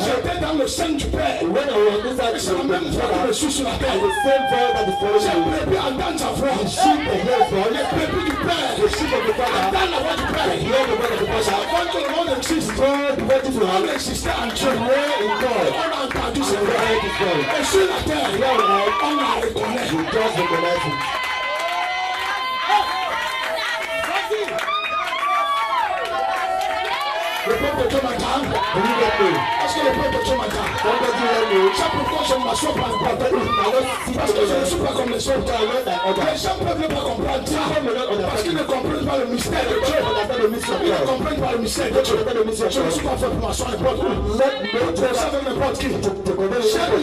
J'étais dans le sein du Père. when I was inside C'est la même voix que je suis sur la terre. the same voice that is following J'ai you. prévu entendre sa voix. The sheep that hears voice, Les prévu du Père. the sheep of the Father, Entendre la voix du Père. hear the voice of the Father. Avant que le monde existe, God wanted to on have existait en Dieu. in God. On a entendu And cette we voix. heard his voice. Et sur la terre, on la reconnaît. You just recognize it. Le peuple de Dieu m'entend. Believe that way. Parce que le peuple de Dieu m'entend. Somebody let me. C'est pourquoi je ne m'assois pas en porte. Parce que je ne suis pas comme les autres. Les gens peuvent ne pas comprendre ça. Parce qu'ils ne comprennent pas le mystère de Dieu. Ils ne comprennent pas le mystère de Dieu. Je ne suis pas fait pour m'asseoir n'importe où. Je sais avec n'importe qui. J'ai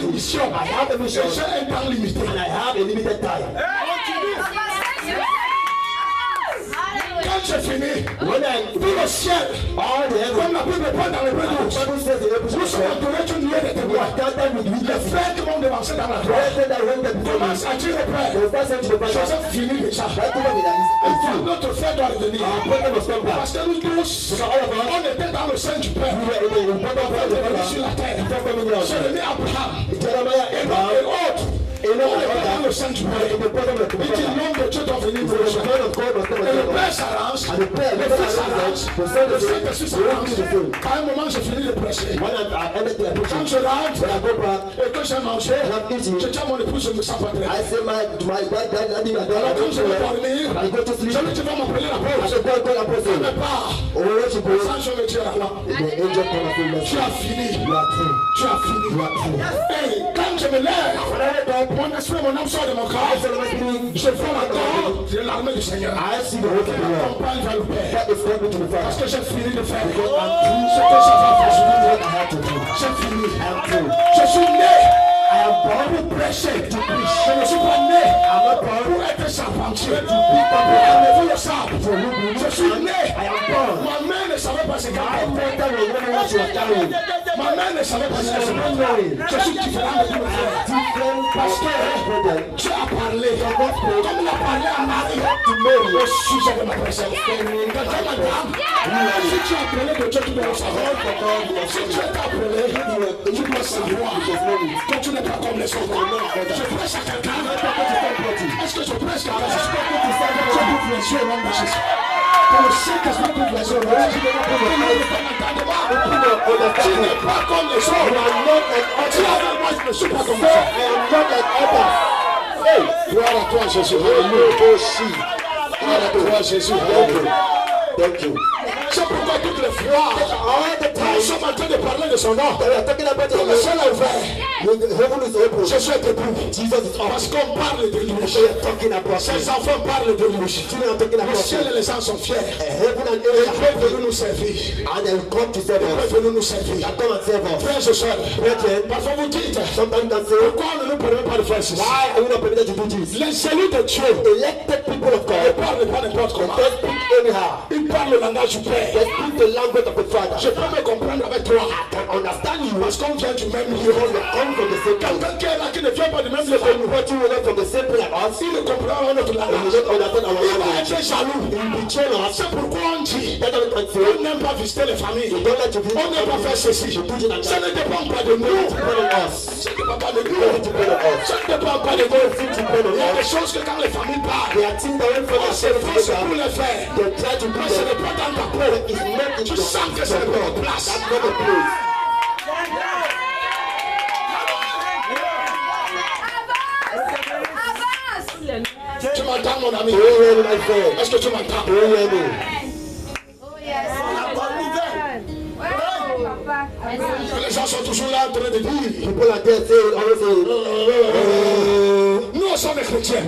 une mission. Et j'ai un temps limité. And I have a limited time. Quand j'ai fini, When I tout le ciel, all the heaven, comme la Bible parle dans les the Bible, Bible says in Hebrews nous sommes entourés d'une nuée de témoins. Les frères qui vont devancer dans la gloire. Commence à dire au Père, Joseph finit déjà. Notre frère doit revenir. Parce que nous tous, on était dans le sein du Père. On est venu sur la terre. J'ai donné Abraham et autres. Et là, on est dans le sein du Père. Il dit l'homme de Dieu doit venir nous rejoindre. Et le Père s'arrange, le Fils s'arrange, le Saint-Esprit s'arrange. À un moment, j'ai fini de prêcher. Quand je rentre et que j'ai mangé, je dis à mon épouse, je ne me sens pas très bien. Alors quand je vais dormir, je lui dis, va m'appeler la pause. Je ne pars. Sans je me dire alors, tu as fini. Tu as fini. Et quand je me lève, mon esprit, mon âme sort de mon corps. Je vois maintenant l'armée du Seigneur. Accompagne vers le Père. Parce que j'ai fini de faire ce que j'avais à faire. J'ai fini. Je suis né. Pour prêcher, je ne suis pas né pour être charpentier, pour enlever le sable. Je suis né. Ma mère ne savait pas ce qu'elle avait. Ma mère ne savait pas ce qu'elle avait. Je suis différent de mon frère. Parce que tu as parlé, comme il a parlé à Marie, au sujet de ma présence. Si tu as appelé de Dieu, tu dois le savoir. Si tu es appelé, tu dois savoir que tu n'es pas comme les autres. Je prêche à quelqu'un. Est-ce que je prêche à quelqu'un? Je ouvre les yeux au nom de Jésus. Que le Saint-Esprit ouvre les yeux au nom de Jésus. Tu n'es pas comme les autres. Tu as dit, moi je ne suis pas comme les autres. Gloire à toi Jésus. Gloire à toi Jésus. Thank you. C'est pourquoi toutes les fois, nous sommes en train de parler de son nom. Comme le ciel est ouvert, Jésus est debout. Parce qu'on parle de lui. Ses enfants parlent de lui. Le ciel et les anges sont fiers. Ils peuvent venir nous servir. Ils peuvent venir nous servir. Frères et sœurs, parfois vous dites, pourquoi on ne nous permet pas de faire ceci? Les élus de Dieu ne parlent pas n'importe comment. Ils parlent le langage du Père. Je peux me comprendre avec toi. Parce qu'on vient du même lieu. Quelqu'un qui est là qui ne vient pas du même lieu. Il ne comprend pas notre langage. Il va être jaloux. C'est pourquoi on dit on n'aime pas visiter les familles. On n'aime pas faire ceci. Ça ne dépend pas de nous. Ça ne dépend pas de nous. Ça ne dépend pas de nous. Il y a des choses que quand les familles parlent, on se force pour les faire. Mais ce n'est pas dans ta peau. Tu sens que c'est notre place. Tu m'entends mon ami? Est-ce que tu m'entends? Les gens sont toujours là en train de dire nous on sommes des chrétiens.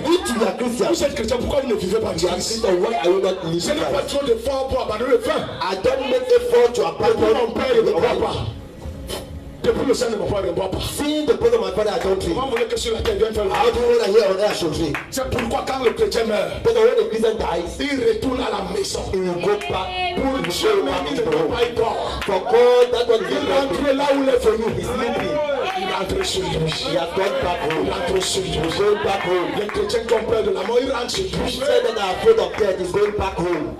Vous êtes chrétiens, pourquoi vous ne vivez pas bien? Ce n'est pas trop d'efforts pour abandonner le vin. Depuis mon père ne boit pas. Depuis le sein de mon père ne boit pas. Comment vous voulez que sur la terre vienne faire le vin? C'est pourquoi quand le chrétien meurt, il retourne à la maison. Pour Dieu même, il ne peut pas y boire. Il rentre là où il est venu. Il a rentré sur lui. He has gone back Il home. rentre sur lui. He's going back home. Les chrétiens qui ont peur de la mort, ils rentrent sur lui. Said that are afraid of death is going back home.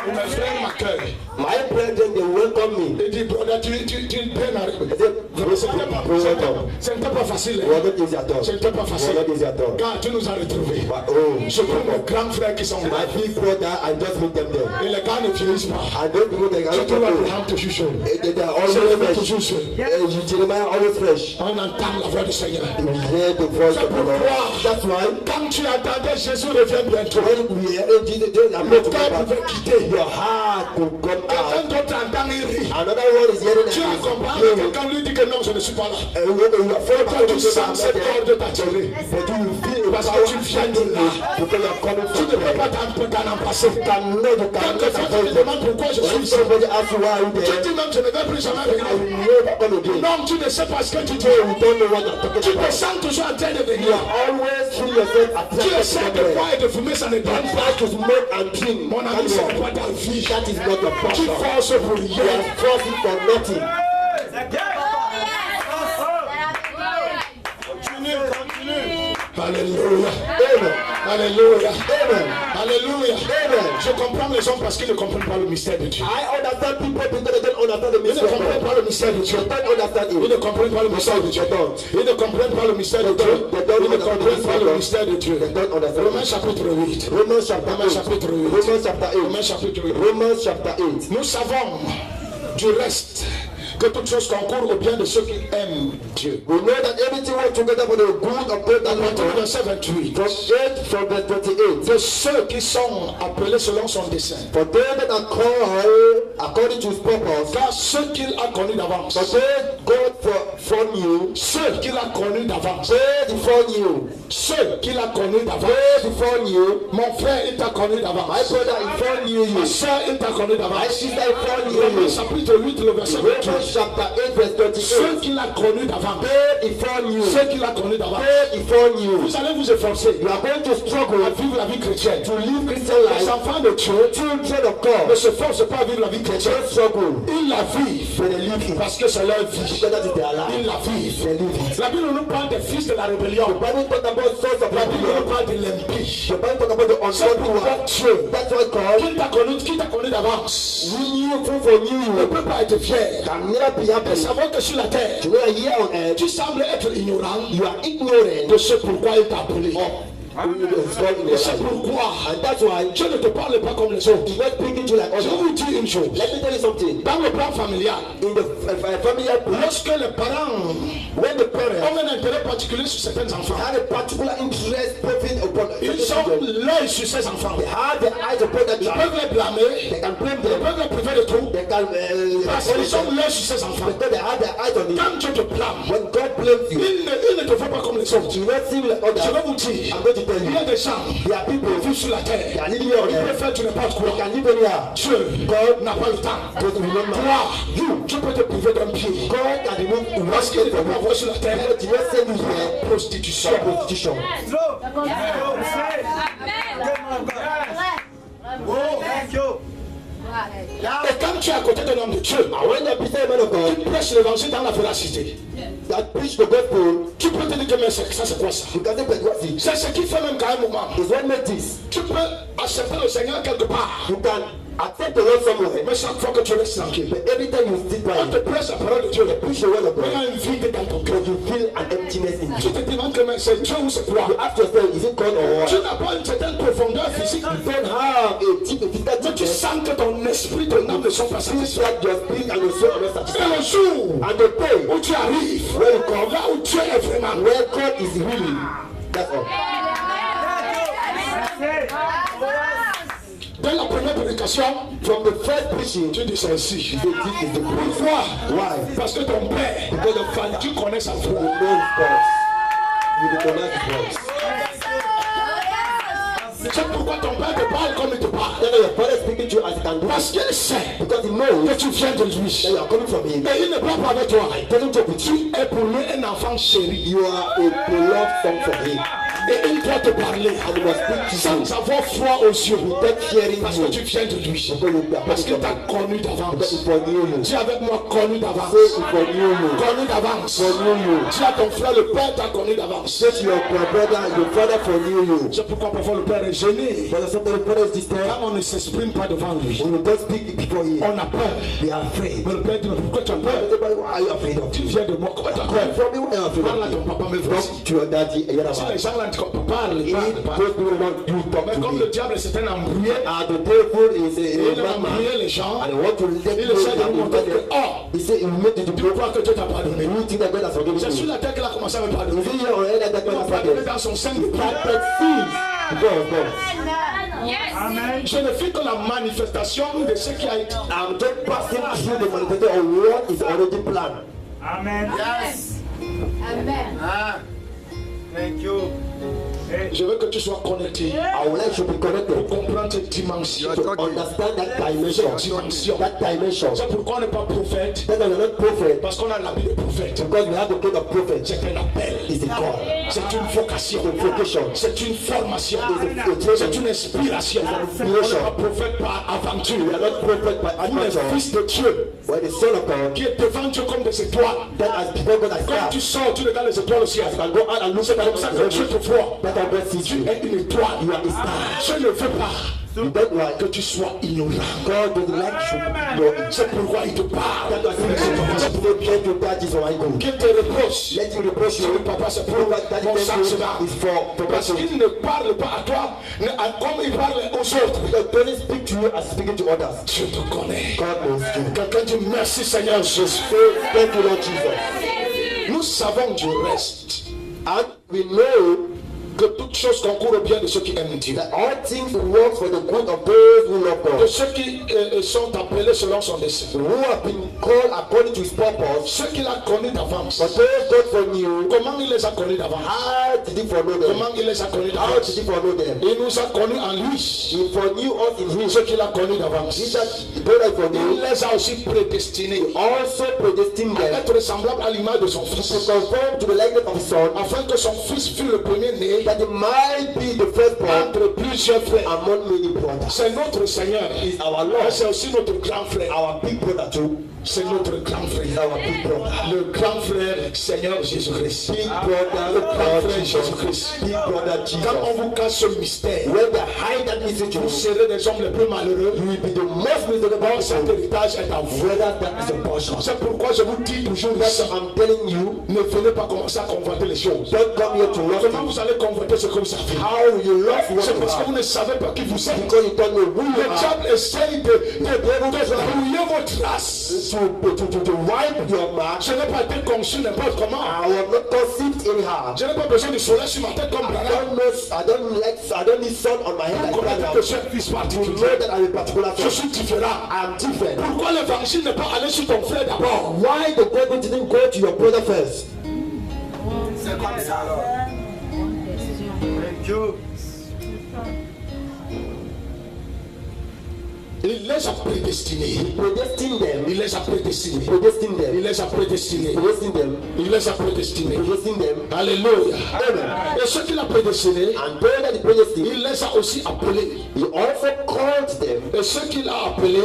Mes frères m'accueillent. My brethren, they welcome me. Il dit, brother, tu es bien arrivé. They say, welcome. Ce n'était pas facile. It was not easy at all. Ce n'était pas It was facile. not easy at all. Quand tu nous as retrouvés, But oh, je prends mes grands frères qui sont là. my big brother, I just meet them there. Et les gars ne vieillissent pas. I don't know they Je are trouve not Abraham toujours jeune. They are C'est always le fresh. toujours jeune. Jeremiah always fresh. On entend la voix du Seigneur. We hear the voice of the Lord. That's why Quand tu attendais Jésus revient bientôt, when we hear Jesus, they are le not to cœur come pouvait back. quitter. Your heart will come Quelqu'un out. d'autre entend il rit. Another one is hearing Tu as compris, and quelqu'un lui dit que non, je ne suis pas là. when you are falling Toi, back tu to sens cette corde t'attirer. but you feel Parce que tu viens de là. because you are coming Tu from ne peux there. pas t'en passer. You cannot Quelquefois, tu te demandes pourquoi je suis when ici. somebody asks you why are you Tu there, dis même, je ne vais plus jamais I venir. will never come again. Non, tu ne sais pas ce que tu dis. You don't know what you're Tu talking te about. sens toujours en train de You venir. always feel yourself Tu attracted essaies to de somewhere. boire et de fumer, ça ne donne pas. Try to smoke and drink. Mon ami, ce n'est pas ta vie. That is not your Tu passion. forces pour You rien. are forcing for nothing. Alléluia. Amen. Alléluia. Amen. Alléluia. Amen. Je comprends les hommes parce qu'ils ne comprennent pas le mystère de Dieu. I understand people because they don't understand the Ils ne mystery of comprennent God. pas le mystère de Dieu. They don't understand Ils it. ne comprennent pas le mystère de Dieu. Ils ne comprennent pas le mystère de Dieu. Ils ne comprennent pas le mystère de Dieu. They don't understand Romains it. chapitre 8. Romans chapter Romains 8. chapitre 8. Romans chapter 8. Romains chapitre 8. Romans chapter 8. Nous savons du reste que toutes choses concourent au bien de ceux qui aiment Dieu. We know that everything works together for the good of God À that partir du love God. verset 28. From verse 28. De ceux qui sont appelés selon son dessein. For they that are called according to his purpose. Car ceux qu'il a connus d'avance. For they God foreknew. Ceux qu'il a connus d'avance. They foreknew. Ceux qu'il a connus d'avance. They foreknew. Mon frère, il t'a connu My d'avance. brother, he foreknew Ma you. soeur, il t'a connu My d'avance. sister, he foreknew Romains you. chapitre 8, le verset 28. Romans chapter 8 verse 28. Ceux qu'il a connus d'avance. He foreknew. Ceux qu'il a connus d'avance. He foreknew. Vous allez vous efforcer You are going to struggle à vivre la vie chrétienne. to live Christian Les life. enfants de Dieu Children of ne God. se forcent pas à vivre la vie chrétienne. Don't struggle. Ils la vivent They live it. parce que c'est leur vie. Because that is their Ils life. la vivent. They live it. La Bible nous parle des fils de la rébellion. The Bible talk about sons of La Bible nous rebellion. parle de l'impie. The Bible talk about the C'est ungodly pourquoi one. Dieu, That's why God, qui t'a connu d'avance, we knew who foreknew ne you. peut pas être fier Can never be de happy. savoir que sur la terre, You are here on earth. tu sembles être ignorant You are ignorant de ce pourquoi il t'a appelé. who is God in Et your c'est life. pourquoi And that's why Dieu ne te parle pas comme les autres. He's not speaking to you like Je others. vous dis une chose. Let me tell you something. Dans le plan familial, In the familiar place, lorsque les parents when the parents ont un intérêt particulier sur certains enfants, had a particular interest profit upon ils certain ont children, l'œil sur ces enfants. they had their eyes upon that Ils child. peuvent les blâmer, They can blame ils them. peuvent les priver de tout, They can parce qu'ils ont l'œil sur ces enfants. because they had their eyes on it. Quand Dieu te blâme, When God blames you, il ne te fait pas comme les autres. you will not see like Je vais others. vous dire, I'm going to tell il y a you, des gens there are people qui vivent sur la they terre. are living here on Ils peuvent earth. faire du n'importe They quoi. can live anywhere. Dieu God n'a pas le temps. doesn't remember. Toi, tu peux te priver d'un pied. God can remove one Parce qu'il ne step peut from pas you. avoir sur la terre God did not send you here prostitution. for prostitution. Et quand tu es à côté d'un homme de Dieu, And when you're beside a man of God tu prêches l'évangile dans la véracité. that preach the gospel, Tu peux te dire que mais ça c'est quoi ça? you can say, but what's it? C'est ce qui fait même qu'à un moment, Is what makes this. tu peux accepter le Seigneur quelque part. You can accept the Lord somewhere, Mais chaque fois que tu restes tranquille, but every time you sit on te by, prêche la parole de Dieu. preach the word of Il y God, a un vide dans ton cœur. you feel an emptiness in Tu you. te demandes que mais c'est Dieu ou c'est quoi? You ask yourself, is it God or Tu what? n'as pas une certaine profondeur physique. You don't have a deep physical Mais tu deepness. sens que ton esprit, ton âme ne sont pas Feel satisfaits. that your spirit and your soul are not Et satisfied. le jour And the day où tu arrives, where you come, là où Dieu est vraiment, where God is really, that's all. dès la première prédication, From the first preaching, tu dis ceci. the deep is the proof. Pourquoi? Why? Parce que ton père, Because the Father, tu connais sa you voix. know his voice. You recognize his voice. C'est pourquoi ton père te parle comme il te parle. Then your father is speaking to you as he can do Parce it. qu'il sait Because he knows que tu viens de lui. that you are coming from him. Et il ne parle pas avec toi. He doesn't talk with you. Tu es pour lui un enfant chéri. You are a beloved son for him. Et il doit te parler sans avoir froid aux yeux. Parce que tu viens de lui. Parce qu'il t'a connu d'avance. Dis avec moi, connu d'avance. Connu d'avance. Dis à ton frère, le Père t'a connu d'avance. C'est pourquoi parfois le Père est gêné. Quand on ne s'exprime pas devant lui, on a peur. Mais le Père dit, pourquoi tu as peur? Tu viens de moi, comment tu as peur? Parle à ton papa, mais voici. Si les gens là parlent. Mais comme le diable c'est un embrouillé, il a embrouillé les gens, il essaie de nous montrer que tu crois que Dieu t'a pardonné. C'est sur la terre qu'il a commencé à me pardonner. Il m'a pardonné dans son sein de Amen. Je ne fais que la manifestation de ce qui a été. I'm just passing through the manifestation of what is already planned. Amen. Yes. Amen. Ah. Thank you. Je veux que tu sois connecté. I would like to be connected. Pour comprendre cette dimension. To understand that dimension. C'est pourquoi on n'est pas prophète. Parce qu'on a l'habit de prophète. Because we have the gift of prophet. C'est un appel. It's a call. C'est une vocation. C'est une formation. C'est une inspiration. On n'est pas prophète par aventure. We are not prophet by adventure. Vous les fils de Dieu. Where the son of God. Qui est devant Dieu comme des étoiles. That has before God as quand tu sors, tu regardes les étoiles aussi. C'est comme ça que Dieu te voit. Tu es une étoile. Je ne veux pas que tu sois ignorant. C'est pourquoi il te parle. Qu'il te reproche. Sur le papa, c'est pour mon sentiment. Parce qu'il ne parle pas à toi comme il parle aux autres. Je te connais. Quelqu'un dit merci Seigneur Jésus. Nous savons du reste. And we know que toutes choses concourent au bien de ceux qui aiment Dieu. All things work for the good of those who love God. De ceux qui sont appelés selon son dessein. Who have been called according to his purpose. Ceux qu'il a connus d'avance. But those God foreknew. Comment il les a connus d'avance? How did he foreknow them? Comment il les a connus d'avance? How did he foreknow them? Il nous a connus en lui. He foreknew us in him. Ceux qu'il a connus d'avance. Il les a aussi prédestinés. He also predestined them. À être semblable à l'image de son fils. To conform to the likeness of his son. Afin que son fils fût le premier-né. That it might be the firstborn entre plusieurs frères among many brothers. C'est notre Seigneur. Is our Lord. C'est aussi notre grand frère. Our big brother too. C'est notre grand frère. Our big brother. Le grand frère Seigneur Jésus-Christ. Big brother. Le grand frère Jésus-Christ. Big brother Jesus. Quand on vous cache ce mystère, when they hide that message, vous serez des hommes les plus malheureux. You will be the most miserable. Cet héritage est à vous. That is a portion. C'est pourquoi je vous dis toujours ça. I'm telling you, ne venez pas commencer à convoiter les choses. Don't come here to love. Comment vous allez convoiter ce que vous savez? How you love what c'est parce que vous ne savez pas qui vous êtes. Because you don't know who you are. Le diable essaye de brouiller votre race. To wipe your mark. Je n'ai pas été conçu n'importe comment. I was not conceived anyhow. Je n'ai pas besoin de soleil sur ma tête comme Branham. I don't need sun on my head like Branham. Je suis fils particulier. You know that I'm a particular son. Je suis différent. I'm different. Pourquoi l'évangile n'est pas allé sur ton frère d'abord? Why the gospel didn't go to your brother first? C'est comme ça alors. Thank you. Il les a prédestinés. Il les a prédestinés. Il les a prédestinés. Il les a prédestinés. Alléluia. Et ceux qu'il a prédestinés, il les a aussi appelés. Et ceux qu'il a appelés,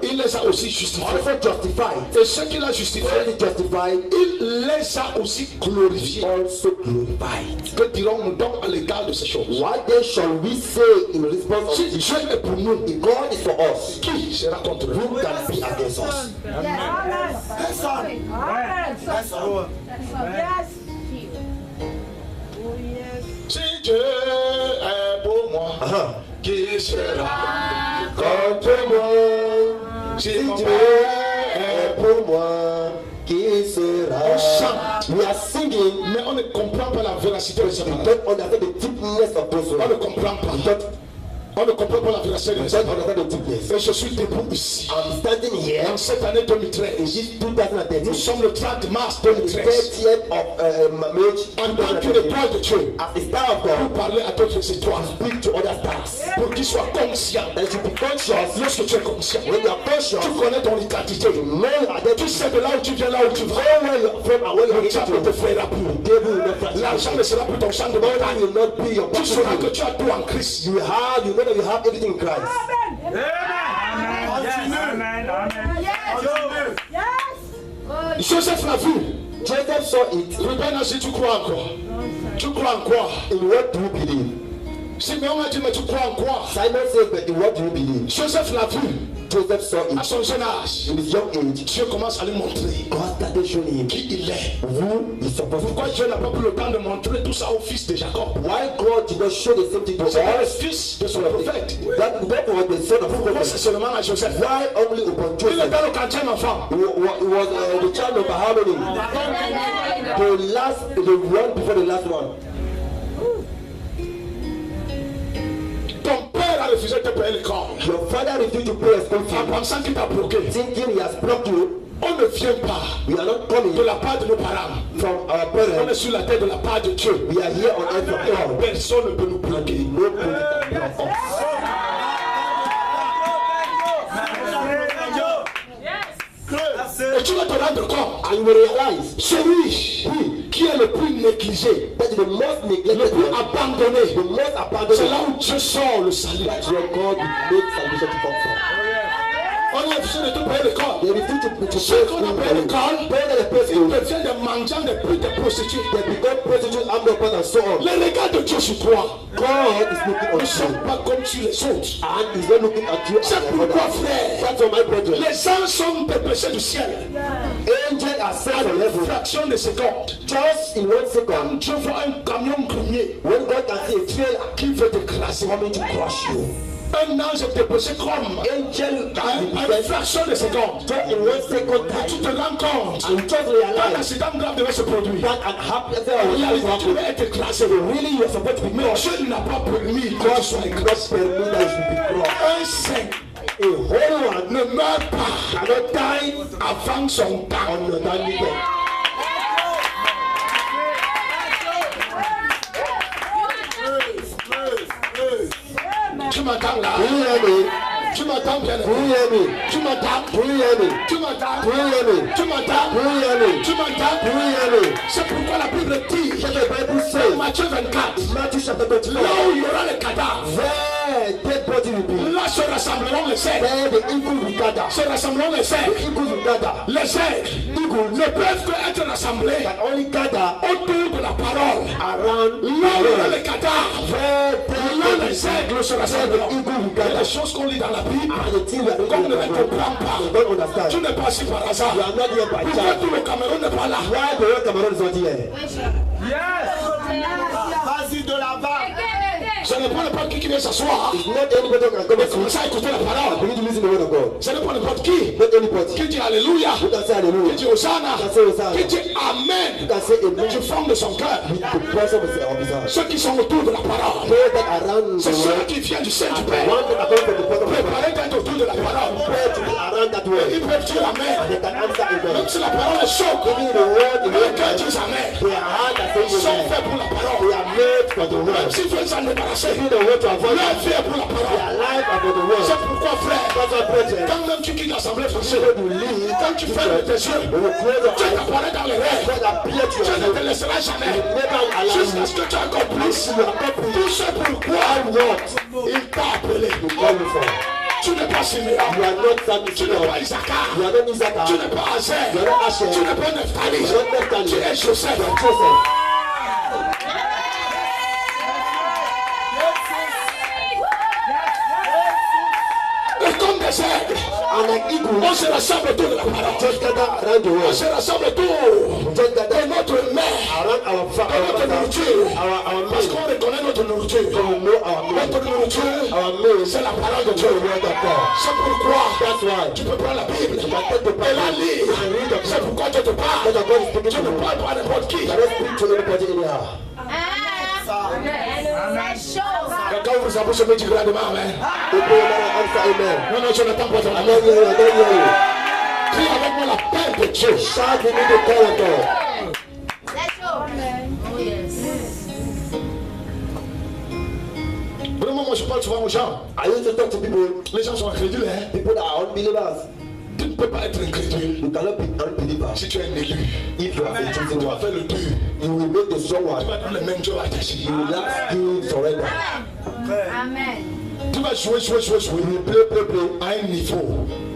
il les a aussi justifiés. Et ceux qu'il a justifiés, il les a aussi glorifiés. Que dirons-nous donc à l'égard de ces choses? What then shall we say in response of this? Dieu est pour nous, God is for us. Qui sera contre nous? Who can be against us? Si Dieu est pour moi, qui sera contre moi? Si Dieu est pour moi, qui sera? On chante, we are singing, mais on ne comprend pas la véracité de ce moment. On ne comprend pas. On ne comprend pas la véracité de ça. Understand the deepness. Et je suis debout ici. I'm standing here En cette année 2013. in this 2013. Nous sommes le 30 mars The 2013. 30th of March. En tant qu'une étoile de Dieu. As a star of Vous God, parlez à d'autres étoiles. speak to other stars. Pour qu'ils soient conscients. And you be conscious. Lorsque tu es conscient. When you are conscious, Tu connais ton identité. Tu sais de là où tu viens, là où tu vas. where you are from and where you are Le diable ne te going. fera plus. The devil will not fight L'argent you. ne sera plus ton champ de Money bataille. will not be your Tu sauras que battle. tu as tout en Christ. You know that you have everything in Christ. Joseph l'a vu. Joseph saw it. Ruben a dit, tu crois encore. Tu crois en quoi? In what do you believe? Simeon a dit, mais tu crois en quoi? Simon said, but in what do you believe? Joseph l'a vu. Joseph saw À it. son jeune âge, In his young age, Dieu commence à lui montrer God started showing him qui il est. who is supposed to Pourquoi Dieu n'a pas pris le temps de montrer tout ça au fils de Jacob? Why God did not show the same thing to C'est pas le us? fils de son prophète. That was the son of Pourquoi c'est prophet. seulement à Joseph? Why only upon Il Joseph? était le 40e enfant. He was the child number how many? The one before the last one. Ton père a refusé de te payer l'école. Your father refused to pay a school En fee, pensant qu'il t'a bloqué. thinking he has blocked you. On ne vient pas We are not coming de la part de nos parents. from our On est parents. sur la tête de la part de Dieu. We are here on earth from God. Personne ne peut nous bloquer. Nobody can block us. Et tu vas te rendre compte, And you will realize celui qui est le plus négligé, that the most le neglected plus one, abandonné, the most c'est abandoned, là où Dieu sort le salut. that's where God will make salvation to come from. On a refusé de tout payer l'école. They refuse to Ceux pay qu'on school a payé l'école, pay the ils person. deviennent des mendiants, des putes, des prostituées. They become prostitutes, armed robbers, and so on. Les regards de Dieu sur toi God is looking ne on sont you, pas comme sur les autres. and He's not looking at you as C'est your pourquoi, brother. frère, That's why, my brethren, les anges sont dépêchés du ciel angels are sent à from une heaven. fraction de seconde. Just in 1 second, Quand Dieu voit un camion grenier when God can see a trailer qui veut t'écraser, coming to crush you, un ange est dépêché comme angel can à be une present fraction de seconde. just in 1 second Tu time, te rends compte and you just qu'un realize accident grave devait se produire. that an happy En réalité, tu happen. devais être écrasé. Really, you are supposed to be Mais crushed. Dieu n'a pas permis que God tu sois did not écrasé. permit that you should be crushed. Un saint A whole one ne meurt pas cannot die avant son temps. on your dying day. Tu m'entends là? Do you hear me? Tu m'entends bien? Do you hear me? Tu m'entends? Do you hear me? Tu m'entends? Do you hear me? Tu m'entends? Do you hear me? Tu m'entends? Do you hear me? C'est pourquoi la Bible dit What the Bible dans says, Matthieu 24, Matthew chapter là 24, où il y aura les cadavres, where dead body will be, là se rassembleront les saints. there the eagle will gather. Se rassembleront les saints. The eagles will gather. Les saints ne peuvent que être rassemblés Can only gather autour de la parole. around Là où il y aura the les cadavres, where là dead les body aigles se will rassembleront. the eagle will Et les gather. choses qu'on lit dans la Bible, And the thing we are comme looking ne les at, comprend pas. you don't understand. Tu n'es pas ici par hasard. You are not here by Pourquoi chance. tout le Cameroun n'est pas là? Why the whole Cameroon is not here? Vas-y de là-bas. Ce n'est pas n'importe qui vient s'asseoir It's not anybody who can come et and commencer à écouter la I parole. begin to listen to the word of God. Ce n'est pas n'importe qui Not anybody. qui dit Alléluia, Who can say qui hallelujah? dit Hosanna, Who can say Hosanna? qui dit Who Amen can say amen? du fond de son cœur. With the person of his heart. Ceux qui sont autour de la parole, Those that are around the c'est ceux word, qui viennent du sein du the Père. one that are coming from the person of the word, Préparés d'être autour de la parole. prepare to be around that word. Ils peuvent dire Amen. They can answer amen. Même si la parole est choc, Even the word in eux the qui word, disent Amen, they are hard at ils saying sont amen. faits pour la parole. They are made for the Même word. s'ils veulent s'en débarrasser, Even the word to avoid leur it, vie est pour la they parole. are life are for the word. C'est pourquoi, frère, That's why, brethren, quand même tu quittes l'Assemblée française, when you leave, quand tu fermes tes yeux, when you close your Dieu eyes, t'apparaît dans les rêves. God appear to Dieu your ne te life. laissera jamais. Never allow Jusqu'à you ce que tu accomplisses tout ce pourquoi il t'a appelé. to call you from. Tu n'es pas Siméon. You are not Samuel. Tu n'es pas Isaacar. You are not Isaac. Tu n'es pas Azer. You are not Asher. Tu n'es pas Nephtali. You are not Nephtali. Tu es Joseph. You are Joseph. Et comme des aigles, And like eagles, on se rassemble autour de la parole. just gather around the On world. se rassemble autour Just de gather notre mère, around our de notre father, nourriture. our Parce meal. qu'on reconnaît notre nourriture. So we know our meal. Notre nourriture, Our meal c'est la parole de is Dieu. the word of God. C'est pourquoi That's why tu peux prendre la Bible you can take the et la Bible lire. and read the C'est Bible. pourquoi Dieu te parle. That's why God is speaking Dieu to ne you. parle pas à n'importe qui. You cannot speak to anybody anyhow. Quelqu'un ouvre sa bouche et me dit grandement amen. Non, non, je n'attends pas ton amen. Crie avec moi la paix de Dieu. Shout with me the power of God. Vraiment, moi je parle souvent aux gens. I used to talk to people. Les gens sont incrédules, hein. People that are unbelievers. Tu ne peux pas être incrédule You cannot be unbeliever. si tu es un élu. If you are a chosen Tu vas one, faire le dur. you will make the strong Tu one. vas donner le même Dieu attaché. You will not still surrender. Amen. Tu vas jouer. You will play. À un niveau.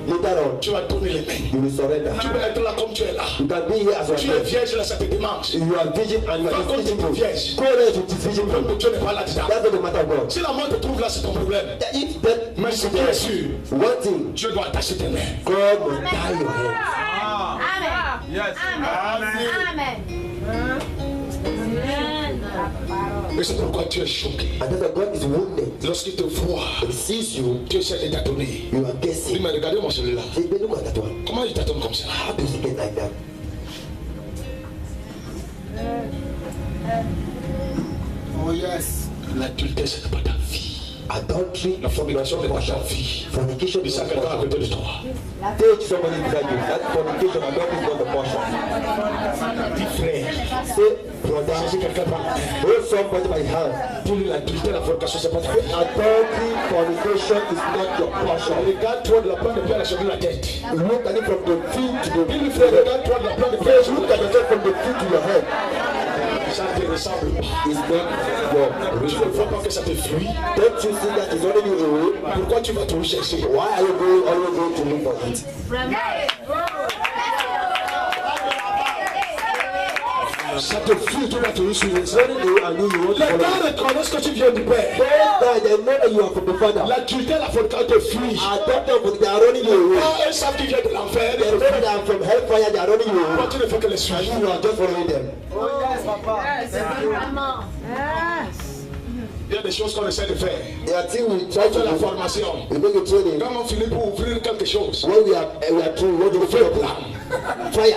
Later on, Tu vas donner les mains. you will surrender. Tu peux être là comme tu es là. You can be here as Tu you es are. vierge là, ça te demande. You are virgin and you Par are contre, tu es visible. vierge. Go there to this vision. Comme Dieu n'est pas là-dedans. That's not the matter of God. Si la mort te trouve là, c'est ton problème. If that Mais ce qui est sûr, one thing, Dieu doit attacher tes mains. God will tie your hands. Amen. Yes. Amen. Amen. Et c'est pourquoi tu es choqué. And that's why God is wounded. Lorsqu'il te voit, He sees you, Dieu essaie de t'adonner. you are Il guessing. m'a regardé mon celui-là. Say, "Babe, look at that one. Comment il t'adonne comme ça? How does he get like that?" Oh yes. L'adultère, ce n'est pas ta vie. Adultery, La fornication n'est pas ta vie. fornication Dis is ça à not quelqu'un à portion. côté de toi. Take somebody beside you. That fornication, adultery is not the portion. Dis frère, Say, brother, si quelqu'un va, hold somebody by the hand. dis-lui l'adultère, la fornication, c'est pas ta vie. Adultery, fornication is not your portion. Regarde-toi de la pointe de pied à la cheville de la tête. Look at it from the feet to the Dis-lui frère, regarde-toi de la pointe de pied à la cheville Look de at la tête. yourself from the feet to your head. Ça ne te ressemble pas. It's not your Tu ne vois pas que ça te fuit. Don't you see that it's running you away? Pourquoi tu vas tout chercher? Why are you going always going to look for it? Ça te fuit, tu vas tout suivre. It's running away and you want to Les follow gars it. reconnaissent que tu viens du Père. Those guys, they know that you are from the Father. L'adultère, la fornication te fuit. Adultery, they are running you away. Quand eux savent qu'ils viennent de l'enfer, They know that they are from hellfire, they are running you toi away. tu ne fais que les And suivre. you are just following them. Il y a des choses qu'on essaie de faire. There are things we try to Fais la do. formation. We make a training. Quand on finit pour ouvrir quelque chose, When we are through, we want to on fait fire. le plan. Fire.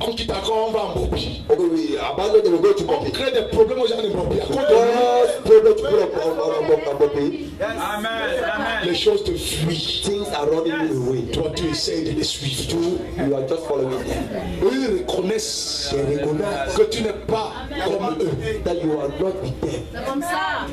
On quitte encore, on va en Bobi. Okay, we abandon them, we go to On Bopi. crée des problèmes aux gens de Bobi. À cause de God's problem to put on Bopi. Amen. Amen. les choses te fuient. Things are running you away. Toi, tu essaies de les suivre. You are just following them. Eux, ils reconnaissent que tu n'es pas comme eux. That you are not with them. C'est comme ça.